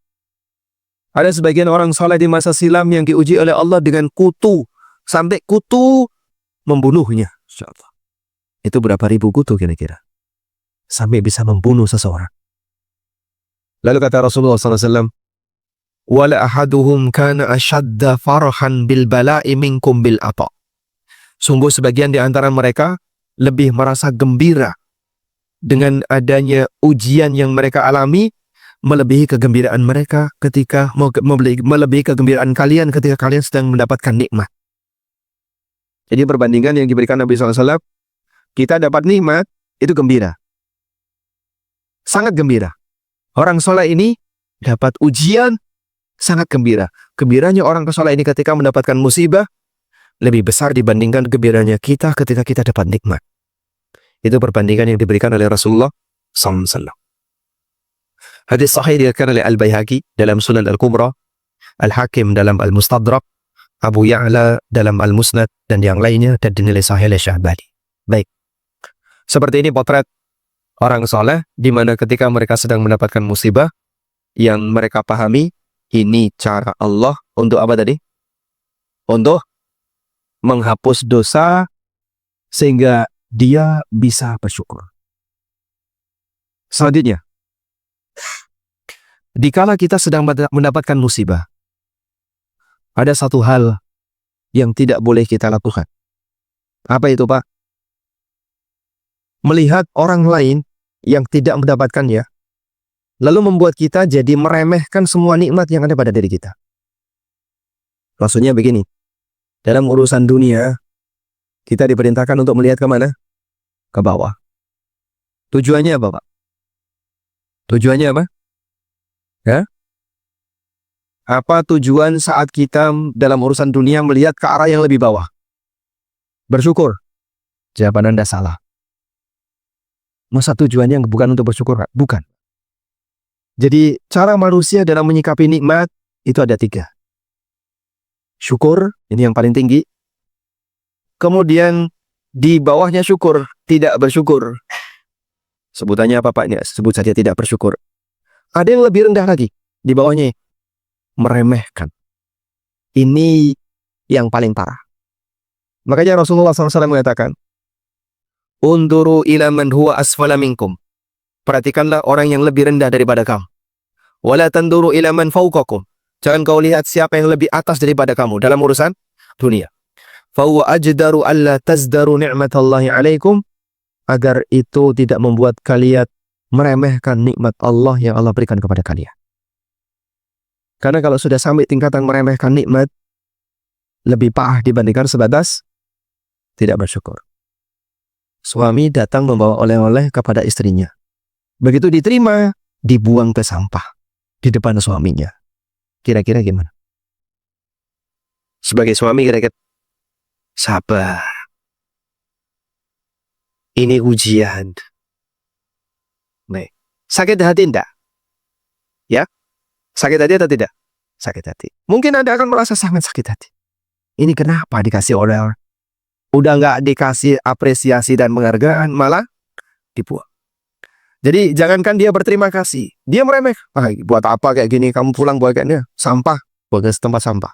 Speaker 1: Ada sebagian orang saleh di masa silam yang diuji oleh Allah dengan kutu. Sampai kutu membunuhnya. InsyaAllah. Itu berapa ribu kutu kira-kira? Sampai bisa membunuh seseorang. Lalu kata Rasulullah SAW, "Wala ahaduhum kana ashadda farhan bil bala'i minkum bil ata." Sungguh sebagian di antara mereka lebih merasa gembira dengan adanya ujian yang mereka alami, melebihi kegembiraan mereka ketika melebihi kegembiraan kalian ketika kalian sedang mendapatkan nikmat. Jadi perbandingan yang diberikan Nabi SAW, kita dapat nikmat, itu gembira. Sangat gembira. Orang soleh ini dapat ujian, sangat gembira. Gembiranya orang soleh ini ketika mendapatkan musibah, lebih besar dibandingkan gembiranya kita ketika kita dapat nikmat. Itu perbandingan yang diberikan oleh Rasulullah SAW. Hadis sahih diriwayatkan oleh Al-Baihaqi dalam Sunan Al-Kubra, Al-Hakim dalam Al-Mustadrak, Abu Ya'la dalam Al-Musnad, dan yang lainnya, dan dinilai sahih oleh Syahbani. Baik. Seperti ini potret orang soleh, di mana ketika mereka sedang mendapatkan musibah, yang mereka pahami, ini cara Allah untuk apa tadi? Untuk menghapus dosa, sehingga dia bisa bersyukur. Selanjutnya, dikala kita sedang mendapatkan musibah, ada satu hal yang tidak boleh kita lakukan. Apa itu, Pak? Melihat orang lain yang tidak mendapatkannya, lalu membuat kita jadi meremehkan semua nikmat yang ada pada diri kita. Maksudnya begini, dalam urusan dunia, kita diperintahkan untuk melihat kemana? Ke bawah. Tujuannya apa, Pak? Tujuannya apa? Ya? Apa tujuan saat kita dalam urusan dunia melihat ke arah yang lebih bawah? Bersyukur. Jawaban Anda salah. Masa tujuannya bukan untuk bersyukur? Bukan. Jadi cara manusia dalam menyikapi nikmat itu ada 3. Syukur, ini yang paling tinggi. Kemudian di bawahnya syukur, tidak bersyukur. Sebutannya apa, Pak? Sebut saja tidak bersyukur. Ada yang lebih rendah lagi. Di bawahnya meremehkan. Ini yang paling parah. Makanya Rasulullah SAW mengatakan, Unduru ila man huwa asfala minkum. Perhatikanlah orang yang lebih rendah daripada kamu. Wala tanduru ila man fawqakum. Jangan kau lihat siapa yang lebih atas daripada kamu dalam urusan dunia. Fahuwa ajdaru alla tazdaru ni'matallahi alaikum. Agar itu tidak membuat kalian meremehkan nikmat Allah yang Allah berikan kepada kalian. Karena kalau sudah sampai tingkatan meremehkan nikmat, lebih parah dibandingkan sebatas tidak bersyukur. Suami datang membawa oleh-oleh kepada istrinya. Begitu diterima, dibuang ke sampah di depan suaminya. Kira-kira gimana? Sebagai suami kira-kira, sabar. Ini ujian. Nih, sakit hati enggak? Ya? Sakit hati atau tidak? Sakit hati. Mungkin Anda akan merasa sangat sakit hati. Ini kenapa dikasih oleh-oleh? Udah nggak dikasih apresiasi dan penghargaan, malah dibuang. Jadi jangankan dia berterima kasih, dia meremeh. Buat apa kayak gini? Kamu pulang bawa kayaknya sampah, bawa ke tempat sampah.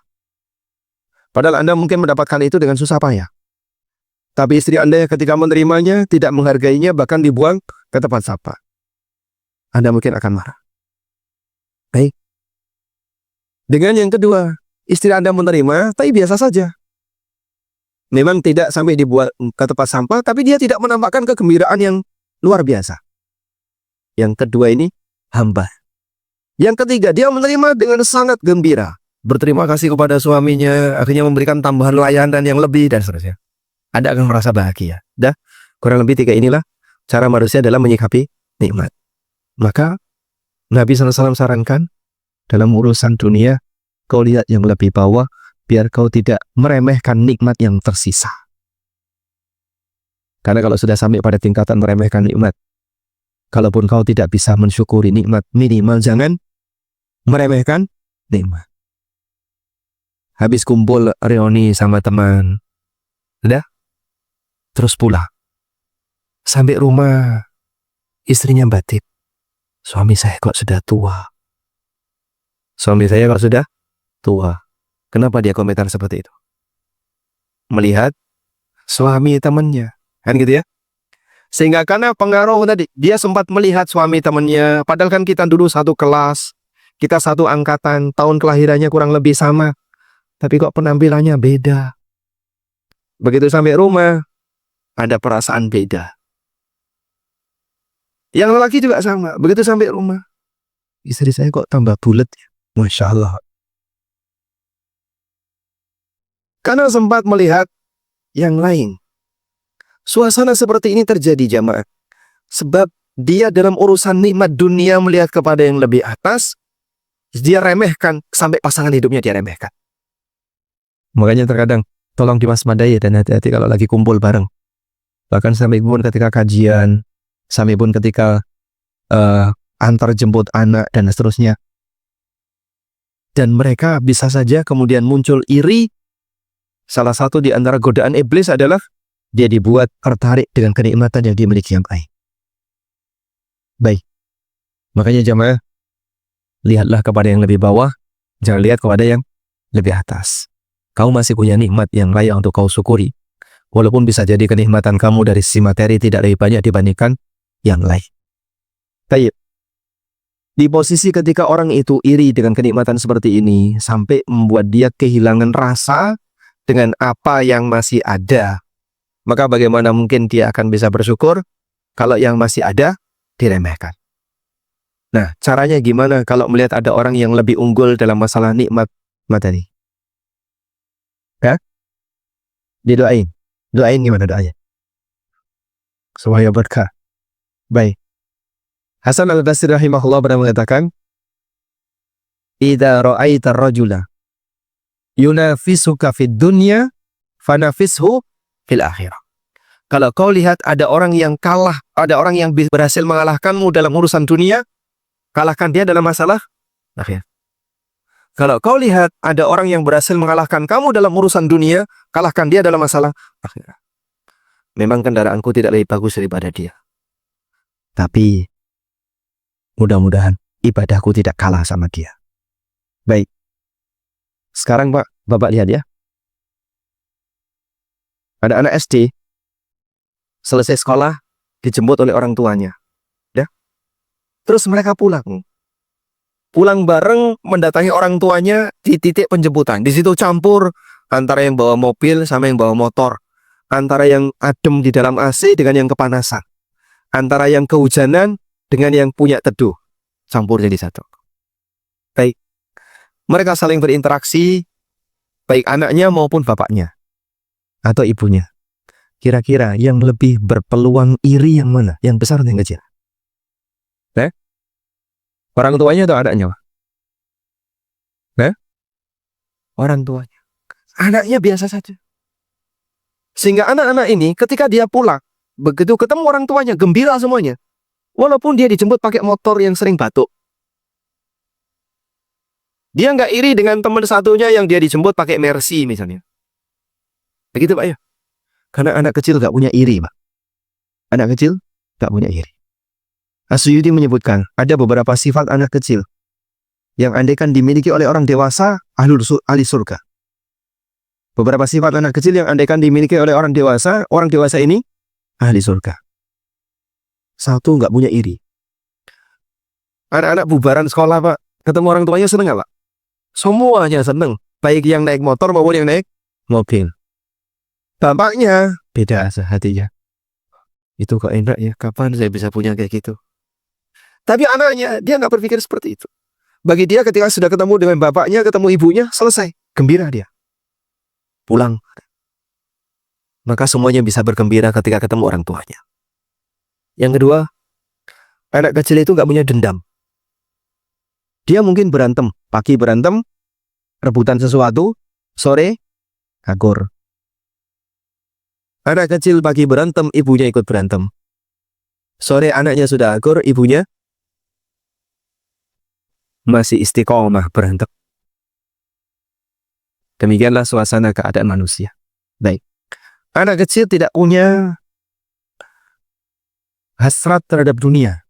Speaker 1: Padahal Anda mungkin mendapatkan itu dengan susah payah. Tapi istri Anda ketika menerimanya tidak menghargainya, bahkan dibuang ke tempat sampah. Anda mungkin akan marah. Baik. Dengan yang kedua, istri Anda menerima, tapi biasa saja. Memang tidak sampai dibuang ke tempat sampah, tapi dia tidak menampakkan kegembiraan yang luar biasa. Yang kedua ini hamba. Yang ketiga, dia menerima dengan sangat gembira. Berterima kasih kepada suaminya, akhirnya memberikan tambahan layanan yang lebih, dan seterusnya. Anda akan merasa bahagia. Dah, kurang lebih 3 inilah cara manusia dalam menyikapi nikmat. Maka, Nabi SAW sarankan, dalam urusan dunia, kau lihat yang lebih bawah, biar kau tidak meremehkan nikmat yang tersisa. Karena kalau sudah sampai pada tingkatan meremehkan nikmat, kalaupun kau tidak bisa mensyukuri nikmat, minimal jangan meremehkan nikmat. Habis kumpul reuni sama teman, udah, terus pulang. Sampai rumah, istrinya batin. Suami saya kok sudah tua. Suami saya kok sudah tua. Kenapa dia komentar seperti itu? Melihat suami temannya, kan gitu ya? Sehingga karena pengaruh tadi, dia sempat melihat suami temannya, padahal kan kita dulu satu kelas, kita satu angkatan, tahun kelahirannya kurang lebih sama, tapi kok penampilannya beda. Begitu sampai rumah, ada perasaan beda. Yang lelaki juga sama, begitu sampai rumah, istri saya kok tambah bulat ya, Masya Allah. Karena sempat melihat yang lain. Suasana seperti ini terjadi jamaah. Sebab dia dalam urusan nikmat dunia melihat kepada yang lebih atas, dia remehkan, sampai pasangan hidupnya dia remehkan. Makanya terkadang tolong diwaspadai dan hati-hati kalau lagi kumpul bareng. Bahkan sampai pun ketika kajian, sampai pun ketika antar jemput anak dan seterusnya. Dan mereka bisa saja kemudian muncul iri. Salah satu di antara godaan iblis adalah dia dibuat tertarik dengan kenikmatan yang dimiliki yang lain. Baik. Makanya jamaah, lihatlah kepada yang lebih bawah, jangan lihat kepada yang lebih atas. Kau masih punya nikmat yang layak untuk kau syukuri. Walaupun bisa jadi kenikmatan kamu dari sisi materi tidak lebih banyak dibandingkan yang lain. Baik. Di posisi ketika orang itu iri dengan kenikmatan seperti ini, sampai membuat dia kehilangan rasa dengan apa yang masih ada, maka bagaimana mungkin dia akan bisa bersyukur kalau yang masih ada diremehkan. Nah, caranya gimana kalau melihat ada orang yang lebih unggul dalam masalah nikmat materi? Ya? Didoain. Doain gimana doanya? Supaya berkah. Baik. Hasan al-Basri rahimahullah pernah mengatakan, "Idza ra'aita ar-rajula yunafisuka fid dunya, fanafishu fil akhirah." Kalau kau lihat ada orang yang kalah, ada orang yang berhasil mengalahkanmu dalam urusan dunia, kalahkan dia dalam masalah akhir. Kalau kau lihat ada orang yang berhasil mengalahkan kamu dalam urusan dunia, kalahkan dia dalam masalah akhirat. Memang kendaraanku tidak lebih bagus daripada dia, tapi mudah-mudahan ibadahku tidak kalah sama dia. Baik. Sekarang Pak, Bapak lihat ya. Ada anak SD, selesai sekolah, dijemput oleh orang tuanya. Ya? Terus mereka pulang. Pulang bareng, mendatangi orang tuanya di titik penjemputan. Di situ campur antara yang bawa mobil sama yang bawa motor. Antara yang adem di dalam AC dengan yang kepanasan. Antara yang kehujanan dengan yang punya teduh. Campur jadi satu. Baik. Mereka saling berinteraksi, baik anaknya maupun bapaknya. Atau ibunya. Kira-kira yang lebih berpeluang iri yang mana? Yang besar atau yang kecil? Orang tuanya atau anaknya? Orang tuanya. Anaknya biasa saja. Sehingga anak-anak ini ketika dia pulang, begitu ketemu orang tuanya, gembira semuanya. Walaupun dia dijemput pakai motor yang sering batuk. Dia nggak iri dengan teman satunya yang dia dijemput pakai Mercy misalnya. Begitu Pak ya? Karena anak kecil nggak punya iri Pak. Anak kecil nggak punya iri. As-Suyuti menyebutkan ada beberapa sifat anak kecil yang andaikan dimiliki oleh orang dewasa, ahli surga. Beberapa sifat anak kecil yang andaikan dimiliki oleh orang dewasa ini ahli surga. Satu, nggak punya iri. Anak-anak bubaran sekolah Pak, ketemu orang tuanya seneng nggak Pak? Semuanya seneng, baik yang naik motor maupun yang naik mobil. Bapaknya beda hatinya. Itu kok enak ya, kapan saya bisa punya kayak gitu? Tapi anaknya, dia nggak berpikir seperti itu. Bagi dia ketika sudah ketemu dengan bapaknya, ketemu ibunya, selesai. Gembira dia. Pulang. Maka semuanya bisa bergembira ketika ketemu orang tuanya. Yang kedua, anak kecil itu nggak punya dendam. Dia mungkin berantem. Pagi berantem, rebutan sesuatu, sore, akur. Anak kecil pagi berantem, ibunya ikut berantem. Sore anaknya sudah akur, ibunya masih istiqomah berantem. Demikianlah suasana keadaan manusia. Baik. Anak kecil tidak punya hasrat terhadap dunia.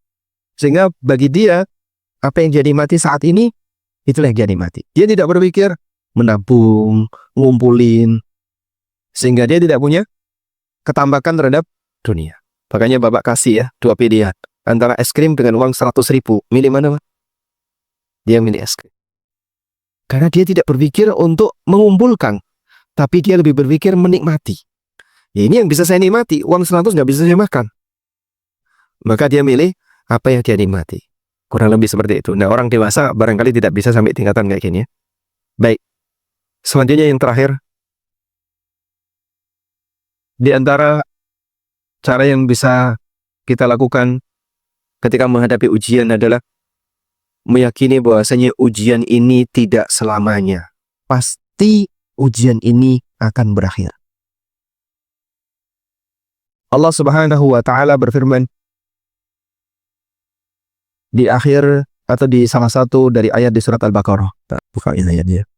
Speaker 1: Sehingga bagi dia, apa yang jadi mati saat ini, itulah yang jadi mati. Dia tidak berpikir menabung, ngumpulin. Sehingga dia tidak punya ketambakan terhadap dunia. Makanya Bapak kasih ya, dua pilihan. Antara es krim dengan uang 100.000. Milih mana Pak? Dia milih es krim. Karena dia tidak berpikir untuk mengumpulkan. Tapi dia lebih berpikir menikmati. Ya ini yang bisa saya nikmati. Uang 100 nggak bisa saya makan. Maka dia milih apa yang dia nikmati. Kurang lebih seperti itu. Nah orang dewasa barangkali tidak bisa sampai tingkatan kayak gini ya. Baik. Selanjutnya yang terakhir. Di antara cara yang bisa kita lakukan ketika menghadapi ujian adalah meyakini bahwasanya ujian ini tidak selamanya. Pasti ujian ini akan berakhir. Allah Subhanahu wa taala berfirman di akhir atau di salah satu dari ayat di surat Al-Baqarah. Buka ini ayatnya.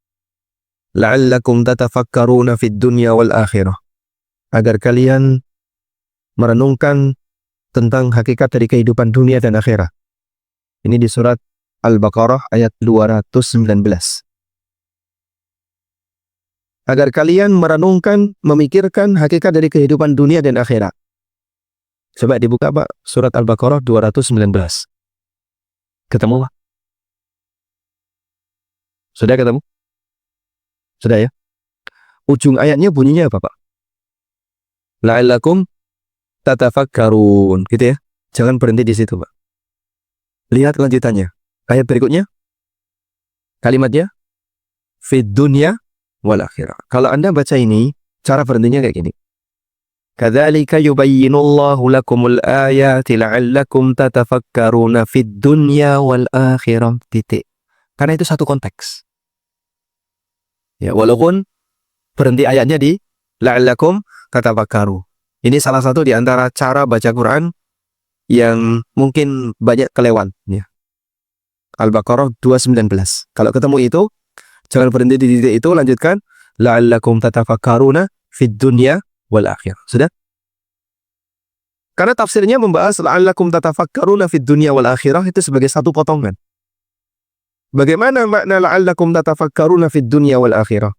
Speaker 1: La'allakum tatafakkaruna fid dunya wal akhirah. Agar kalian merenungkan tentang hakikat dari kehidupan dunia dan akhirat. Ini di surat Al-Baqarah ayat 219. Agar kalian merenungkan, memikirkan hakikat dari kehidupan dunia dan akhirat. Coba dibuka Pak, surat Al-Baqarah 219. Ketemu Pak? Sudah ketemu? Sudah ya? ujung ayatnya bunyinya apa, Pak? La'allakum tatafakkarun, gitu ya. Jangan berhenti di situ, Pak. Lihat lanjutannya. Ayat berikutnya. Kalimatnya fid dunya wal akhirah. Kalau Anda baca ini, cara berhentinya kayak gini. Kadzalika yubayyinullahu lakumul ayati la'allakum tatafakkaruna fid dunya wal akhirah. Titik. Karena itu satu konteks. Ya, walaupun berhenti ayatnya di la'allakum tatafakkaru. Ini salah satu di antara cara baca Quran yang mungkin banyak kelewat, ya. Al-Baqarah 219. Kalau ketemu itu, jangan berhenti di titik itu, lanjutkan la'allakum tatafakkaruna fid dunya wal akhirah. Sudah? Karena tafsirnya membahas la'allakum tatafakkaruna fid dunya wal akhirah itu sebagai satu potongan. Bagaimana makna la'allakum tatafakkaruna fid dunya wal akhirah?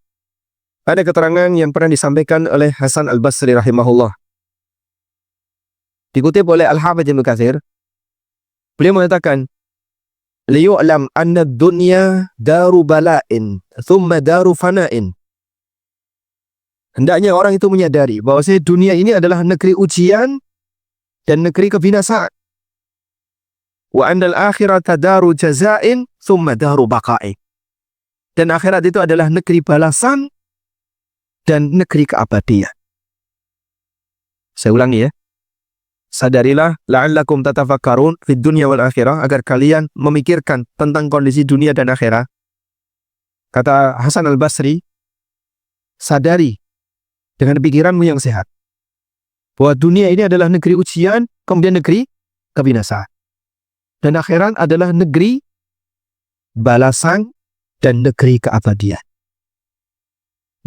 Speaker 1: Ada keterangan yang pernah disampaikan oleh Hasan Al-Basri rahimahullah. Dikutip oleh Al-Hafidz Ibnu Katsir. Beliau mengatakan, liyu'lam anna dunya daru bala'in, thumma daru fana'in. Hendaknya orang itu menyadari bahwa dunia ini adalah negeri ujian dan negeri kebinasaan. Wa andal akhirata daru jaza'in, thumma daru baqa'i. Dan akhirat itu adalah negeri balasan dan negeri keabadian. Saya ulangi ya. Sadarilah la'allakum tatafakkarun fid dunya wal akhirah, agar kalian memikirkan tentang kondisi dunia dan akhirat. Kata Hasan Al-Basri, sadari dengan pikiranmu yang sehat bahwa dunia ini adalah negeri ujian, kemudian negeri kebinasaan. Dan akhirat adalah negeri balasan dan negeri keabadian.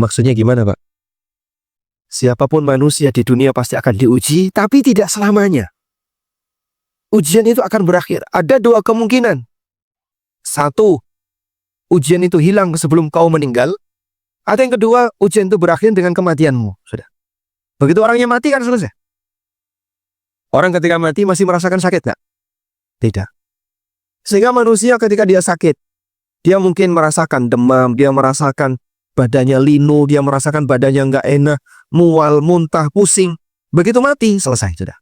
Speaker 1: Maksudnya gimana, Pak? Siapapun manusia di dunia pasti akan diuji, tapi tidak selamanya. Ujian itu akan berakhir. Ada dua kemungkinan. Satu, ujian itu hilang sebelum kau meninggal. Atau yang kedua, ujian itu berakhir dengan kematianmu. Sudah. Begitu orangnya mati kan selesai. Orang ketika mati masih merasakan sakit nggak? Tidak. Sehingga manusia ketika dia sakit, dia mungkin merasakan demam, dia merasakan badannya linu, dia merasakan badannya nggak enak, mual, muntah, pusing. Begitu mati, selesai sudah.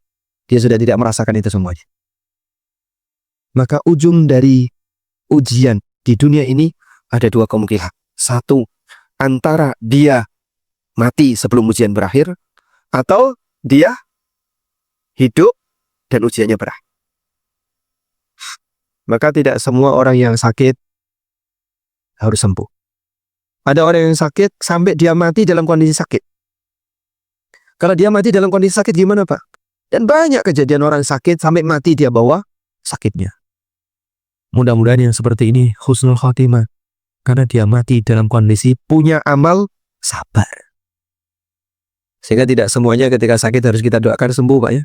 Speaker 1: Dia sudah tidak merasakan itu semuanya. Maka ujung dari ujian di dunia ini ada dua kemungkinan. Satu, antara dia mati sebelum ujian berakhir, atau dia hidup dan ujiannya berakhir. Maka tidak semua orang yang sakit harus sembuh. Ada orang yang sakit sampai dia mati dalam kondisi sakit. Kalau dia mati dalam kondisi sakit gimana, Pak? Dan banyak kejadian orang sakit sampai mati dia bawa sakitnya. Mudah-mudahan yang seperti ini husnul khotimah. Karena dia mati dalam kondisi punya amal sabar. Sehingga tidak semuanya ketika sakit harus kita doakan sembuh, Pak ya.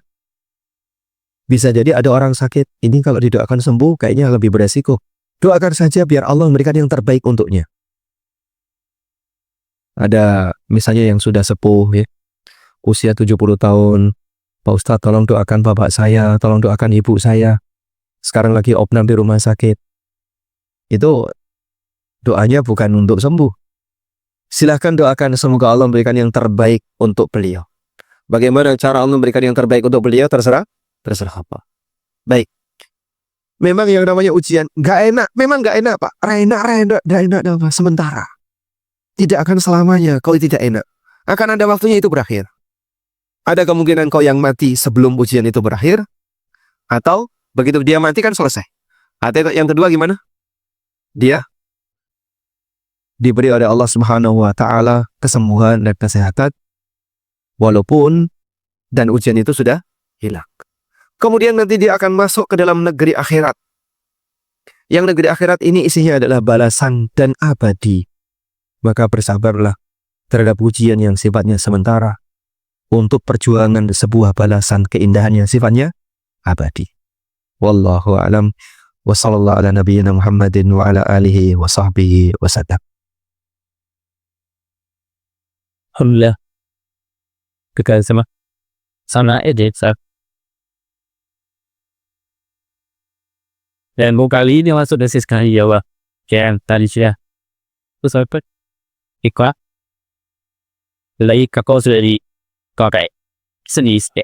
Speaker 1: Bisa jadi ada orang sakit, ini kalau didoakan sembuh kayaknya lebih beresiko. Doakan saja biar Allah memberikan yang terbaik untuknya. Ada misalnya yang sudah sepuh ya, usia 70 tahun, Pak Ustadz tolong doakan bapak saya, tolong doakan ibu saya, sekarang lagi opnam di rumah sakit. Itu doanya bukan untuk sembuh. Silahkan doakan semoga Allah memberikan yang terbaik untuk beliau. Bagaimana cara Allah memberikan yang terbaik untuk beliau, terserah apa. Baik. Memang yang namanya ujian nggak enak, memang nggak enak, Pak. Enak, sementara. Tidak akan selamanya kau tidak enak. Akan ada waktunya itu berakhir. Ada kemungkinan kau yang mati sebelum ujian itu berakhir, atau begitu dia mati kan selesai. Atau yang kedua gimana? Dia diberi oleh Allah Subhanahu wa Ta'ala kesembuhan dan kesehatan, walaupun dan ujian itu sudah hilang. Kemudian nanti dia akan masuk ke dalam negeri akhirat. Yang negeri akhirat ini isinya adalah balasan dan abadi. Maka bersabarlah terhadap ujian yang sifatnya sementara untuk perjuangan sebuah balasan keindahan yang sifatnya abadi. Wallahu a'lam wa sallallahu ala nabiyyina Muhammadin wa ala alihi wa sahbihi wa sallam.
Speaker 2: Alhamdulillah. Kekal sana edit sa. Dan kali ini masuk dari sekali Jawa. Kayak tadi sudah. Terus apa? Ikwa. lấy các câu dari có cái seni sẽ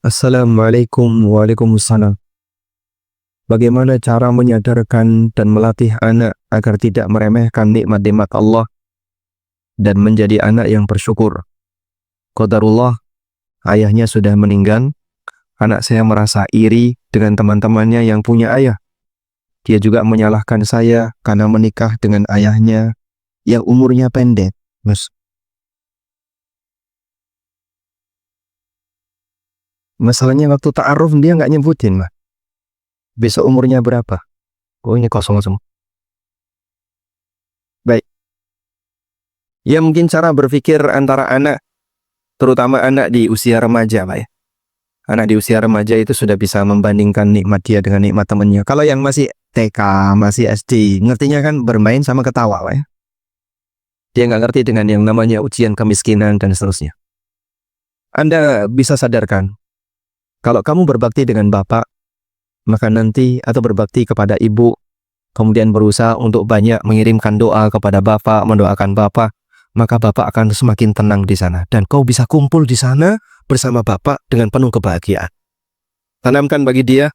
Speaker 1: Assalamualaikum. Waalaikumsalam. Bagaimana cara menyadarkan dan melatih anak agar tidak meremehkan nikmat-nikmat Allah dan menjadi anak yang bersyukur? Qadarullah, ayahnya sudah meninggal. Anak saya merasa iri dengan teman-temannya yang punya ayah. Dia juga menyalahkan saya karena menikah dengan ayahnya yang umurnya pendek. Masalahnya waktu ta'aruf dia nggak nyebutin, Mas. Besok umurnya berapa? Oh, ini kosong semua. Baik. Ya mungkin cara berpikir antara anak, terutama anak di usia remaja, Pak ya. Anak di usia remaja itu sudah bisa membandingkan nikmat dia dengan nikmat temannya. Kalau yang masih TK, masih SD, ngertinya kan bermain sama ketawa, Pak ya. Dia nggak ngerti dengan yang namanya ujian kemiskinan dan seterusnya. Anda bisa sadarkan, kalau kamu berbakti dengan bapak, maka nanti atau berbakti kepada ibu, kemudian berusaha untuk banyak mengirimkan doa kepada bapak, mendoakan bapak, maka bapak akan semakin tenang di sana. Dan kau bisa kumpul di sana bersama bapak dengan penuh kebahagiaan. Tanamkan bagi dia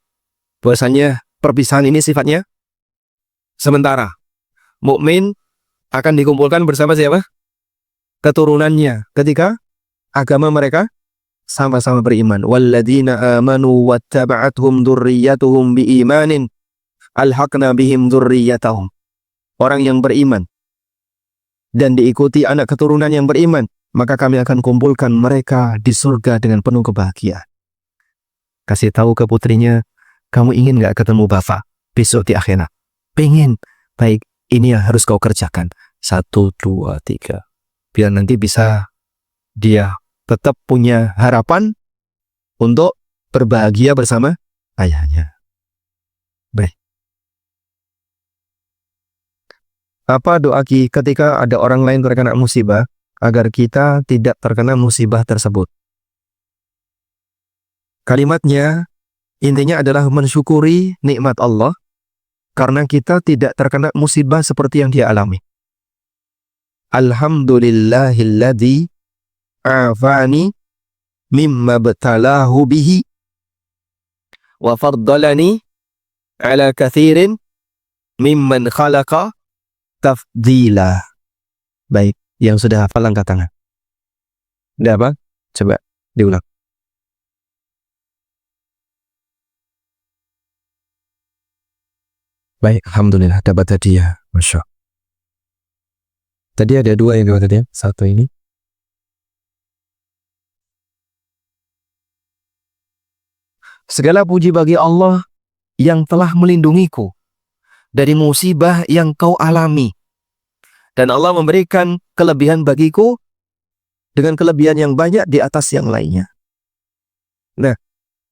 Speaker 1: bahwasanya perpisahan ini sifatnya sementara. Mukmin akan dikumpulkan bersama siapa? Keturunannya ketika agama mereka sama-sama beriman. Walladzina amanu wattaba'athum dzurriyyatuhum biimanin alhaqna bihim dzurriyyatahum. Orang yang beriman dan diikuti anak keturunan yang beriman, maka kami akan kumpulkan mereka di surga dengan penuh kebahagiaan. Kasih tahu ke putrinya, kamu ingin nggak ketemu bapak besok di akhirat? Pengen. Baik, ini yang harus kau kerjakan. 1, 2, 3. Biar nanti bisa dia tetap punya harapan untuk berbahagia bersama ayahnya. Baik. Apa doa ketika ada orang lain terkena musibah agar kita tidak terkena musibah tersebut? Kalimatnya intinya adalah mensyukuri nikmat Allah karena kita tidak terkena musibah seperti yang dia alami. Alhamdulillahilladzi afani mimma batalahu bihi wa faddalani ala kathirin mimman khalaqa tafdila. Baik, yang sudah hafal angkat tangan. Udah apa? Coba diulang. Baik, alhamdulillah dapat hadiah. Masya Allah. Tadi ada 2 yang dapat hadiah. 1 ini. Segala puji bagi Allah yang telah melindungiku dari musibah yang kau alami. Dan Allah memberikan kelebihan bagiku dengan kelebihan yang banyak di atas yang lainnya. Nah,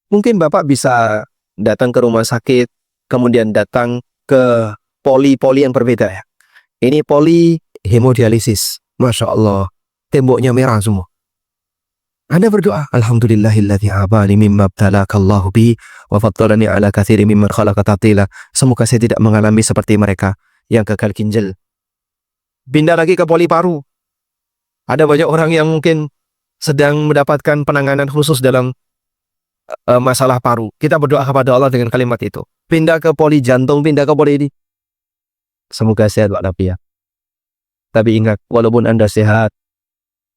Speaker 1: mungkin Bapak bisa datang ke rumah sakit, kemudian datang ke poli-poli yang berbeda ya. Ini poli hemodialisis. Masya Allah, temboknya merah semua. Anda berdoa, alhamdulillahilladzi abani mimma btalakallahu bi wa faddalani ala katsirin mimman khalaqa tafdila. Semoga saya tidak mengalami seperti mereka yang gagal ginjal. Pindah lagi ke poli paru. Ada banyak orang yang mungkin sedang mendapatkan penanganan khusus dalam masalah paru. Kita berdoa kepada Allah dengan kalimat itu. Pindah ke poli jantung, pindah ke poli ini. Semoga sehat walafiat. Tapi ingat, walaupun Anda sehat,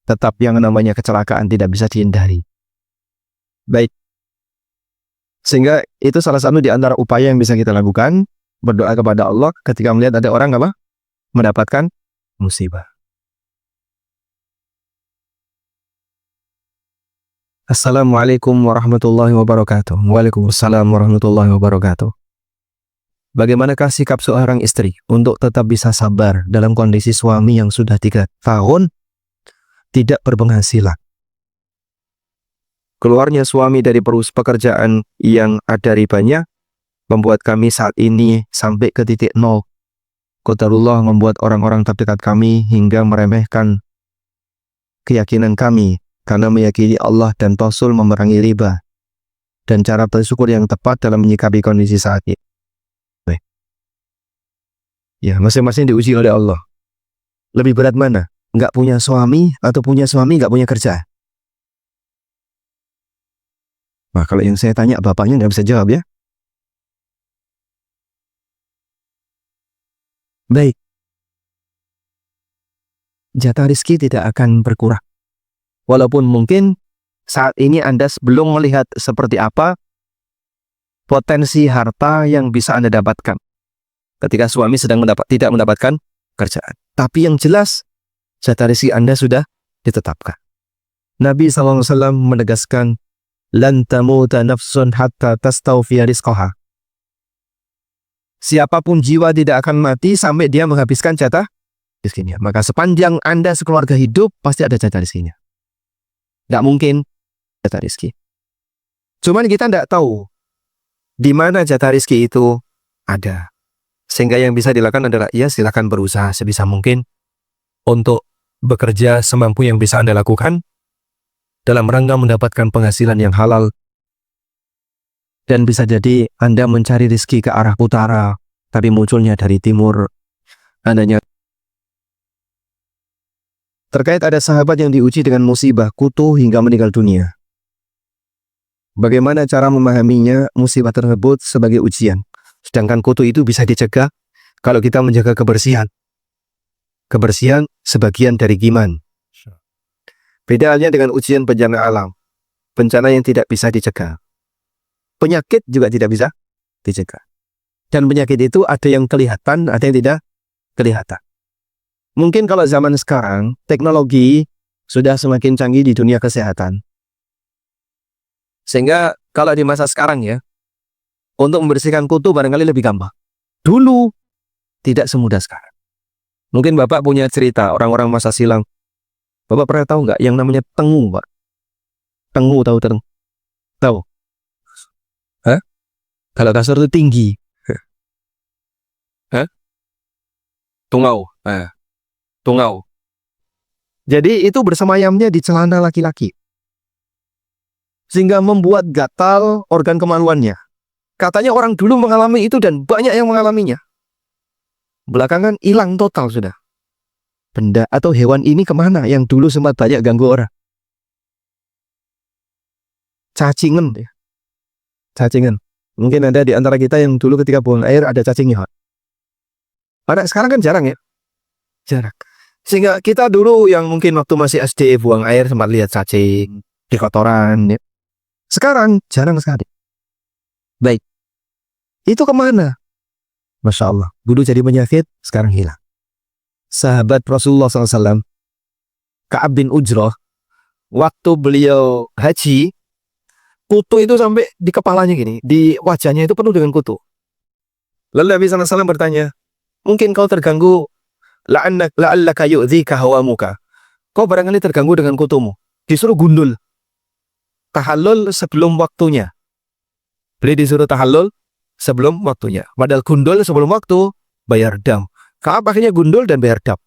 Speaker 1: tetap yang namanya kecelakaan tidak bisa dihindari. Baik. Sehingga itu salah satu di antara upaya yang bisa kita lakukan, berdoa kepada Allah ketika melihat ada orang apa? Mendapatkan musibah. Assalamualaikum warahmatullahi wabarakatuh. Waalaikumsalam warahmatullahi wabarakatuh. Bagaimanakah sikap seorang istri untuk tetap bisa sabar dalam kondisi suami yang sudah 3 tahun tidak berpenghasilan? Keluarnya suami dari pekerjaan yang ada ribanya membuat kami saat ini sampai ke titik nol. Qadarullah membuat orang-orang terdekat kami hingga meremehkan keyakinan kami karena meyakini Allah dan Rasul memerangi riba dan cara bersyukur yang tepat dalam menyikapi kondisi saat ini. Ya, masing-masing diuji oleh Allah. Lebih berat mana? Nggak punya suami atau punya suami nggak punya kerja? Nah, kalau yang saya tanya bapaknya nggak bisa jawab ya. Baik. Jatah rezeki tidak akan berkurang. Walaupun mungkin saat ini Anda belum melihat seperti apa potensi harta yang bisa Anda dapatkan ketika suami sedang tidak mendapatkan kerjaan. Tapi yang jelas, jatah rezeki Anda sudah ditetapkan. Nabi SAW menegaskan, lan tamuta nafsun hatta tastawfiya rizqaha. Siapapun jiwa tidak akan mati sampai dia menghabiskan jatah rezekinya. Maka sepanjang Anda sekeluarga hidup, pasti ada jatah rezekinya. Nggak mungkin jatah rezeki. Cuman kita nggak tahu di mana jatah rezeki itu ada. Sehingga yang bisa dilakukan adalah, ya silakan berusaha sebisa mungkin untuk bekerja semampu yang bisa Anda lakukan dalam rangka mendapatkan penghasilan yang halal. Dan bisa jadi Anda mencari rezeki ke arah utara, tapi munculnya dari timur. Andanya terkait ada sahabat yang diuji dengan musibah kutu hingga meninggal dunia. Bagaimana cara memahaminya musibah tersebut sebagai ujian? Sedangkan kutu itu bisa dicegah kalau kita menjaga kebersihan. Kebersihan sebagian dari iman. Beda halnya dengan ujian bencana alam. Bencana yang tidak bisa dicegah. Penyakit juga tidak bisa dicegah. Dan penyakit itu ada yang kelihatan, ada yang tidak kelihatan. Mungkin kalau zaman sekarang, teknologi sudah semakin canggih di dunia kesehatan. Sehingga kalau di masa sekarang ya, untuk membersihkan kutu barangkali lebih gampang. Dulu, tidak semudah sekarang. Mungkin Bapak punya cerita orang-orang masa silam. Bapak pernah tahu nggak yang namanya tengu, Pak? Tengu, tahu tengu? Tahu? Hah? Kalau kasur itu tinggi. Hah? Tungau. Tungau. Jadi itu bersemayamnya di celana laki-laki. Sehingga membuat gatal organ kemaluannya. Katanya orang dulu mengalami itu dan banyak yang mengalaminya. Belakangan hilang total sudah. Benda atau hewan ini kemana yang dulu sempat banyak ganggu orang? Cacingan. Ya. Cacingan. Mungkin ada di antara kita yang dulu ketika buang air ada cacingnya. Anak sekarang kan jarang ya. Jarang. Sehingga kita dulu yang mungkin waktu masih SD buang air sempat lihat cacing di kotoran. Ya. Sekarang jarang sekali. Baik. Itu kemana? Masya Allah. Dulu jadi penyakit, sekarang hilang. Sahabat Rasulullah SAW, Ka'ab bin Ujrah, waktu beliau haji, kutu itu sampai di kepalanya gini, di wajahnya itu penuh dengan kutu. Lalu Nabi SAW bertanya, mungkin kau terganggu, la'allaka yu'dhika hawamuka. Kau barangkali terganggu dengan kutumu. Disuruh gundul. Tahallul sebelum waktunya. Beliau disuruh tahallul sebelum waktunya. Padahal gundul sebelum waktu, bayar dam. Ka'ab akhirnya gundul dan bayar dam.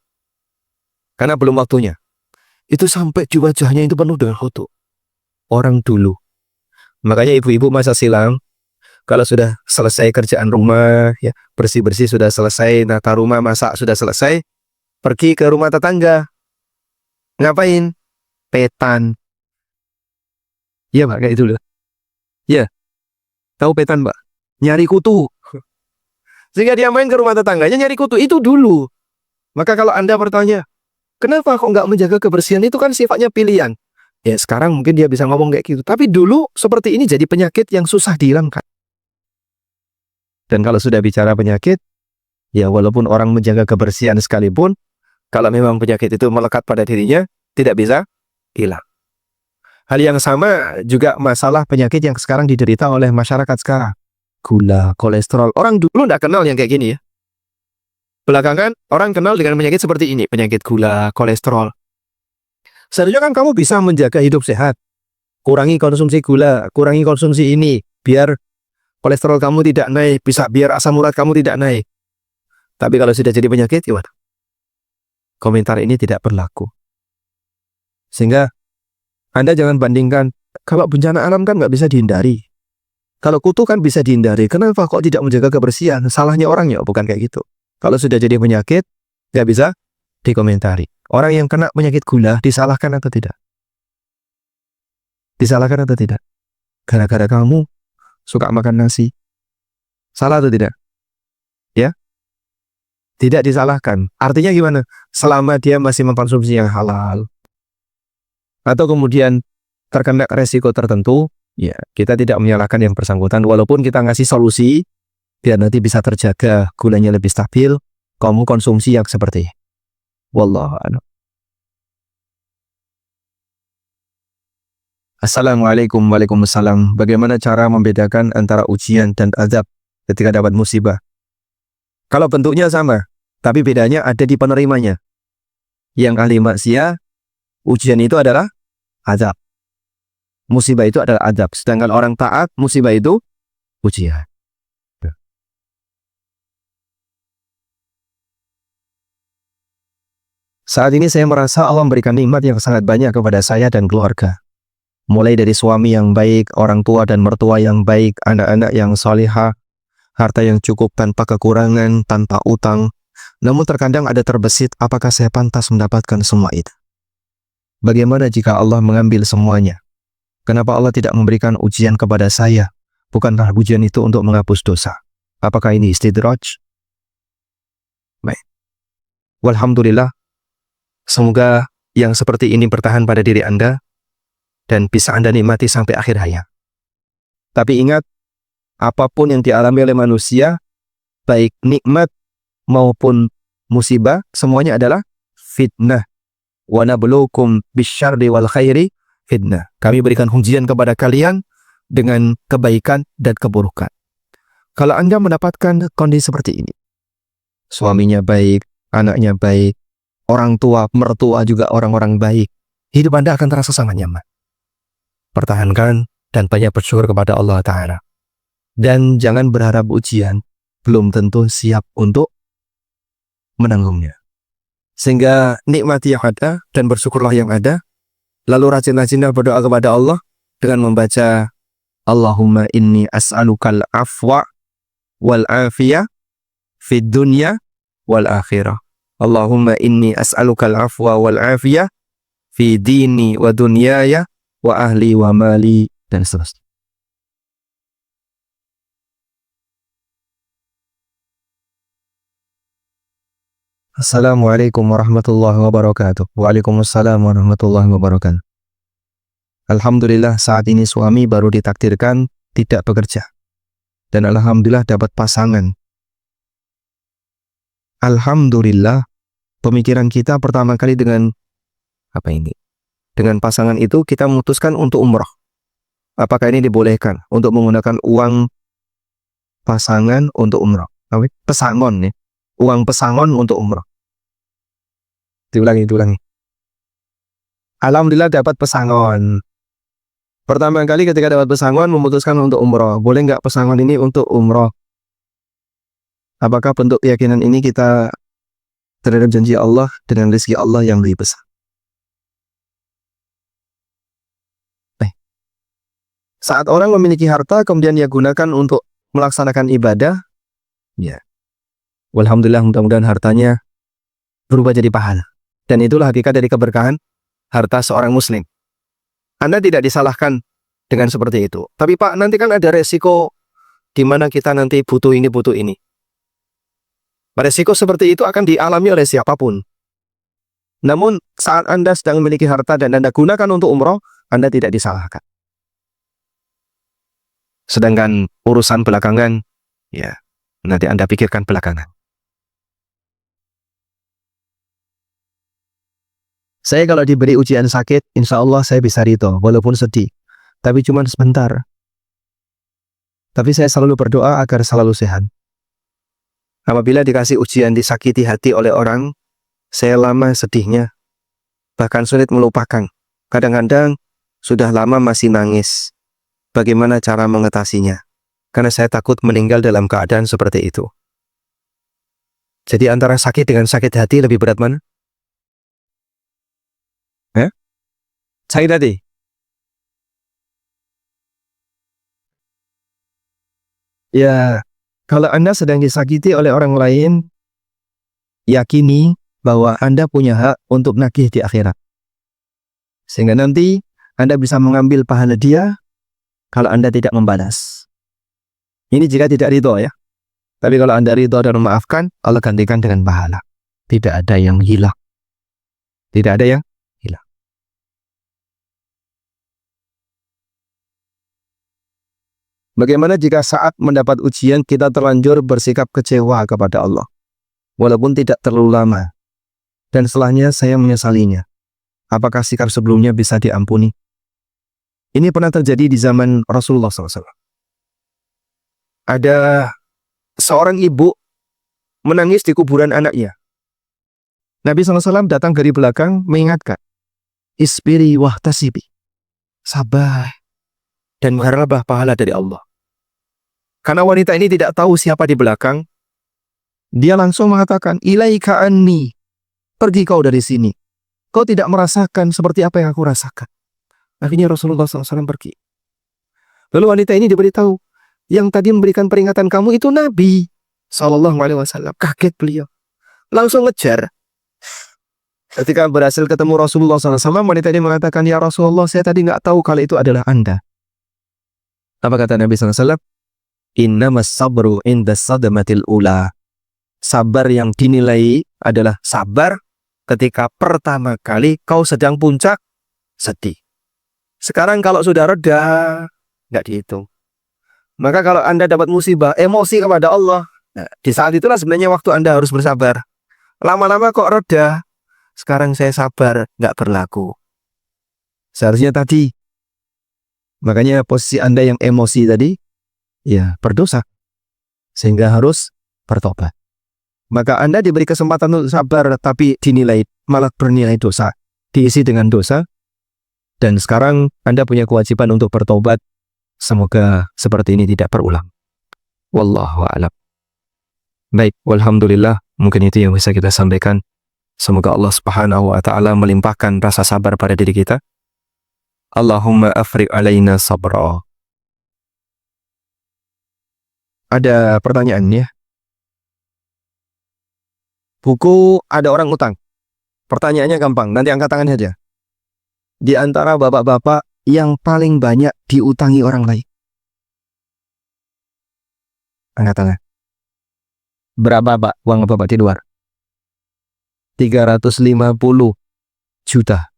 Speaker 1: Karena belum waktunya. Itu sampai di wajahnya itu penuh dengan kutu. Orang dulu. Makanya ibu-ibu masa silam, kalau sudah selesai kerjaan rumah, ya bersih-bersih sudah selesai, nata rumah, masak sudah selesai, pergi ke rumah tetangga. Ngapain? Petan. Iya Pak, kayak itu loh. Ya, tahu petan Pak? Nyari kutu. Sehingga dia main ke rumah tetangganya nyari kutu. Itu dulu. Maka kalau Anda bertanya, kenapa kok nggak menjaga kebersihan? Itu kan sifatnya pilihan. Ya sekarang mungkin dia bisa ngomong kayak gitu. Tapi dulu seperti ini jadi penyakit yang susah dihilangkan. Dan kalau sudah bicara penyakit, ya walaupun orang menjaga kebersihan sekalipun, kalau memang penyakit itu melekat pada dirinya, tidak bisa hilang. Hal yang sama juga masalah penyakit yang sekarang diderita oleh masyarakat sekarang. Gula, kolesterol. Orang dulu tidak kenal yang kayak gini ya. Belakangan orang kenal dengan penyakit seperti ini. Penyakit gula, kolesterol. Seharusnya kan kamu bisa menjaga hidup sehat. Kurangi konsumsi gula, kurangi konsumsi ini. Biar kolesterol kamu tidak naik. Bisa biar asam urat kamu tidak naik. Tapi kalau sudah jadi penyakit, gimana? Komentar ini tidak berlaku. Sehingga Anda jangan bandingkan, kalau bencana alam kan nggak bisa dihindari. Kalau kutu kan bisa dihindari. Kenapa kok tidak menjaga kebersihan? Salahnya orangnya, bukan kayak gitu. Kalau sudah jadi penyakit, nggak bisa dikomentari. Orang yang kena penyakit gula disalahkan atau tidak? Disalahkan atau tidak? Gara-gara kamu suka makan nasi. Salah atau tidak? Ya, tidak disalahkan. Artinya gimana? Selama dia masih mengkonsumsi yang halal. Atau kemudian terkena resiko tertentu, ya kita tidak menyalahkan yang bersangkutan. Walaupun kita ngasih solusi, biar nanti bisa terjaga gulanya lebih stabil, kamu konsumsi yang seperti ini. Wallahu a'lam. Assalamualaikum. Waalaikumsalam. Bagaimana cara membedakan antara ujian dan azab ketika dapat musibah? Kalau bentuknya sama, tapi bedanya ada di penerimanya. Yang ahli maksiat, ujian itu adalah azab. Musibah itu adalah azab. Sedangkan orang taat, musibah itu ujian. Saat ini saya merasa Allah memberikan nikmat yang sangat banyak kepada saya dan keluarga. Mulai dari suami yang baik, orang tua dan mertua yang baik, anak-anak yang salihah, harta yang cukup tanpa kekurangan, tanpa utang. Namun terkadang ada terbesit, apakah saya pantas mendapatkan semua itu? Bagaimana jika Allah mengambil semuanya? Kenapa Allah tidak memberikan ujian kepada saya? Bukankah ujian itu untuk menghapus dosa? Apakah ini istidraj? Baik. Walhamdulillah, semoga yang seperti ini bertahan pada diri Anda dan bisa Anda nikmati sampai akhir hayat. Tapi ingat, apapun yang dialami oleh manusia, baik nikmat maupun musibah, semuanya adalah fitnah. Wa nabluukum bisyarri wal khairi fitnah. Kami berikan ujian kepada kalian dengan kebaikan dan keburukan. Kalau Anda mendapatkan kondisi seperti ini, suaminya baik, anaknya baik, orang tua, mertua juga orang-orang baik, hidup Anda akan terasa sangat nyaman. Pertahankan dan banyak bersyukur kepada Allah Ta'ala. Dan jangan berharap ujian belum tentu siap untuk menanggungnya. Sehingga nikmati yang ada dan bersyukurlah yang ada. Lalu rajin-rajinlah berdoa kepada Allah dengan membaca Allahumma inni as'alukal afwa wal afiyah fid dunya wal akhirah. Allahumma inni as'alukal afwa wal afiyah fi dini wa dunyaya wa ahli wa mali, dan seterusnya. Assalamualaikum warahmatullahi wabarakatuh. Waalaikumsalam warahmatullahi wabarakatuh. Alhamdulillah saat ini suami baru ditakdirkan tidak bekerja. Dan alhamdulillah dapat pasangan. Alhamdulillah, pemikiran kita pertama kali dengan apa ini? Dengan pasangan itu kita memutuskan untuk umrah. Apakah ini dibolehkan untuk menggunakan uang pasangan untuk umrah? Pesangon ya. Uang pesangon untuk umrah. Diulangi. Alhamdulillah dapat pesangon. Pertama kali ketika dapat pesangon memutuskan untuk umrah. Boleh nggak pesangon ini untuk umrah? Apakah bentuk keyakinan ini kita terhadap janji Allah dengan rezeki Allah yang lebih besar? Saat orang memiliki harta kemudian dia gunakan untuk melaksanakan ibadah, ya, walhamdulillah mudah-mudahan hartanya berubah jadi pahala. Dan itulah hakikat dari keberkahan harta seorang muslim. Anda tidak disalahkan dengan seperti itu. Tapi Pak, nanti kan ada resiko di mana kita nanti butuh ini, butuh ini. Resiko seperti itu akan dialami oleh siapapun. Namun saat Anda sedang memiliki harta dan Anda gunakan untuk umroh, Anda tidak disalahkan. Sedangkan urusan belakangan, ya, nanti Anda pikirkan belakangan. Saya kalau diberi ujian sakit, insya Allah saya bisa ridho, walaupun sedih. Tapi cuma sebentar. Tapi saya selalu berdoa agar selalu sehat. Apabila dikasih ujian disakiti hati oleh orang, saya lama sedihnya. Bahkan sulit melupakan. Kadang-kadang sudah lama masih nangis. Bagaimana cara mengatasinya? Karena saya takut meninggal dalam keadaan seperti itu. Jadi antara sakit dengan sakit hati lebih berat mana? Sakit hati? Ya, kalau Anda sedang disakiti oleh orang lain, yakini bahwa Anda punya hak untuk nagih di akhirat. Sehingga nanti Anda bisa mengambil pahala dia kalau Anda tidak membalas. Ini jika tidak ridho ya. Tapi kalau Anda ridho dan memaafkan, Allah gantikan dengan pahala. Tidak ada yang hilang. Tidak ada yang hilang. Bagaimana jika saat mendapat ujian kita terlanjur bersikap kecewa kepada Allah? Walaupun tidak terlalu lama. Dan setelahnya saya menyesalinya. Apakah sikap sebelumnya bisa diampuni? Ini pernah terjadi di zaman Rasulullah SAW. Ada seorang ibu menangis di kuburan anaknya. Nabi SAW datang dari belakang mengingatkan, Isbiri wahtasibi, sabar dan mengharaplah pahala dari Allah. Karena wanita ini tidak tahu siapa di belakang, dia langsung mengatakan, ilaika anni, pergi kau dari sini. Kau tidak merasakan seperti apa yang aku rasakan. Akhirnya Rasulullah SAW pergi. Lalu wanita ini diberitahu, yang tadi memberikan peringatan kamu itu Nabi SAW. Kaget beliau. Langsung ngejar. Ketika berhasil ketemu Rasulullah SAW, wanita ini mengatakan, ya Rasulullah, saya tadi nggak tahu kalau itu adalah Anda. Apa kata Nabi SAW? Innamas sabru inda sadamatil ula. Sabar yang dinilai adalah sabar ketika pertama kali kau sedang puncak sedih. Sekarang kalau sudah reda, nggak dihitung. Maka kalau Anda dapat musibah, emosi kepada Allah, nah, di saat itulah sebenarnya waktu Anda harus bersabar. Lama-lama kok reda, sekarang saya sabar, nggak berlaku. Seharusnya tadi. Makanya posisi Anda yang emosi tadi, ya berdosa. Sehingga harus bertobat. Maka Anda diberi kesempatan untuk sabar, tapi dinilai, malah bernilai dosa. Diisi dengan dosa. Dan sekarang Anda punya kewajiban untuk bertobat. Semoga seperti ini tidak berulang. Wallahu a'lam. Baik, walhamdulillah. Mungkin itu yang bisa kita sampaikan. Semoga Allah Subhanahu wa ta'ala melimpahkan rasa sabar pada diri kita. Allahumma afriq alaina sabra. Ada pertanyaan ya. Buku ada orang utang. Pertanyaannya gampang, nanti angkat tangan saja. Di antara bapak-bapak yang paling banyak diutangi orang lain. Angkat tangan. Berapa Pak uang Bapak di luar? 350 juta.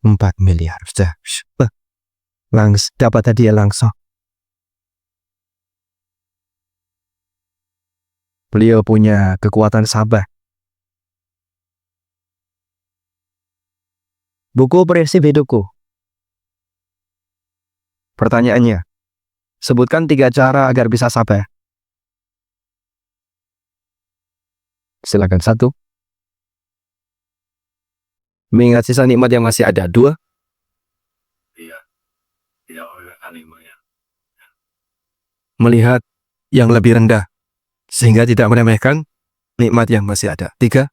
Speaker 1: 4 miliar. Sudah. Dapat hadiah langsung. Beliau punya kekuatan sabar. Buku prinsip hidupku. Pertanyaannya, sebutkan 3 cara agar bisa sabar. Silakan. 1. Mengingat sisa nikmat yang masih ada. 2. Melihat yang lebih rendah sehingga tidak meremehkan nikmat yang masih ada. 3.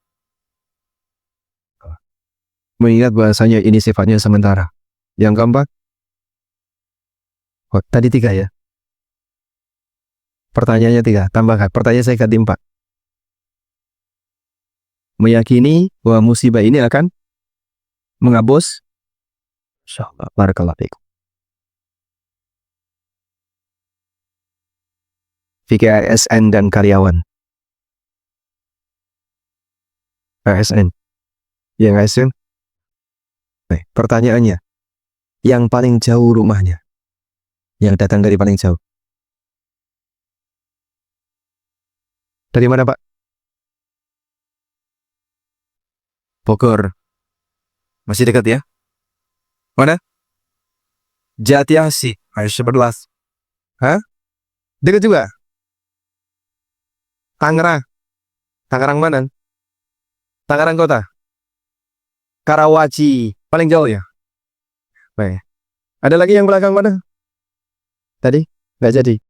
Speaker 1: Mengingat bahasanya ini sifatnya sementara. Yang keempat, tadi 3 ya. Pertanyaannya 3, tambahkan. Pertanyaan saya ganti 4. Meyakini bahwa musibah ini akan menghapus. Insyaallah. Barakallahu fiikum. Fikih ASN dan karyawan. ASN. Yang ASN. Baik, pertanyaannya. Yang paling jauh rumahnya. Yang datang dari paling jauh. Dari mana Pak? Bogor. Masih dekat ya? Mana? Jatiasi. Ayo 11. Hah? Dekat juga? Tangerang. Tangerang mana? Tangerang kota. Karawaci. Paling jauh ya? Baik. Ada lagi yang belakang mana? Tadi? Nggak jadi.